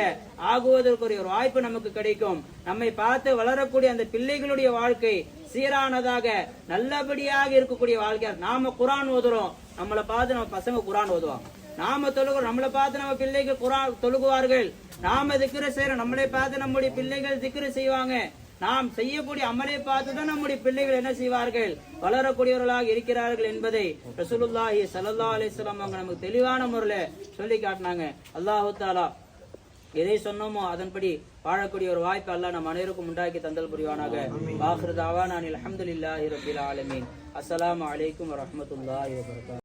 ஆகுவதற்குரிய ஒரு வாய்ப்பு நமக்கு கிடைக்கும். நம்மை பார்த்து வளரக்கூடிய அந்த பிள்ளைகளுடைய வாழ்க்கை சீரானதாக நல்லபடியாக இருக்கக்கூடிய வாழ்க்கை. நாம குர்ஆன் ஓதுறோம், நம்மளை பார்த்து நம்ம பசங்க குர்ஆன் ஓதுவாங்க. நாம தொழுகிறோம், நம்மளை பார்த்து நம்ம பிள்ளைகள் குர்ஆன் தொழுகுவார்கள். நாம திக்ரு செய்யறோம், நம்மளை பார்த்து நம்முடைய பிள்ளைகள் திக்ரு செய்வாங்க. நாம் செய்யக்கூடிய அமலை பார்த்துதான் நம்முடைய பிள்ளைகள் என்ன செய்வார்கள், வளரக்கூடியவர்களாக இருக்கிறார்கள் என்பதை ரசூலுல்லாஹி ஸல்லல்லாஹு அலைஹி வஸல்லம் அவங்க நமக்கு தெளிவான முறையில சொல்லி காட்டினாங்க. அல்லாஹ் தஆலா எதை சொன்னோமோ அதன்படி வாழக்கூடிய ஒரு வாய்ப்பு அல்லாஹ் நம் அனைவருக்கும் உண்டாக்கி தந்தல் புரிவானாக. ஆகிரு தாவானா அல்ஹம்துலில்லாஹி ரப்பில் ஆலமீன். அஸ்ஸலாமு அலைக்கும் வரஹ்மத்துல்லாஹி வபரகாத்துஹு.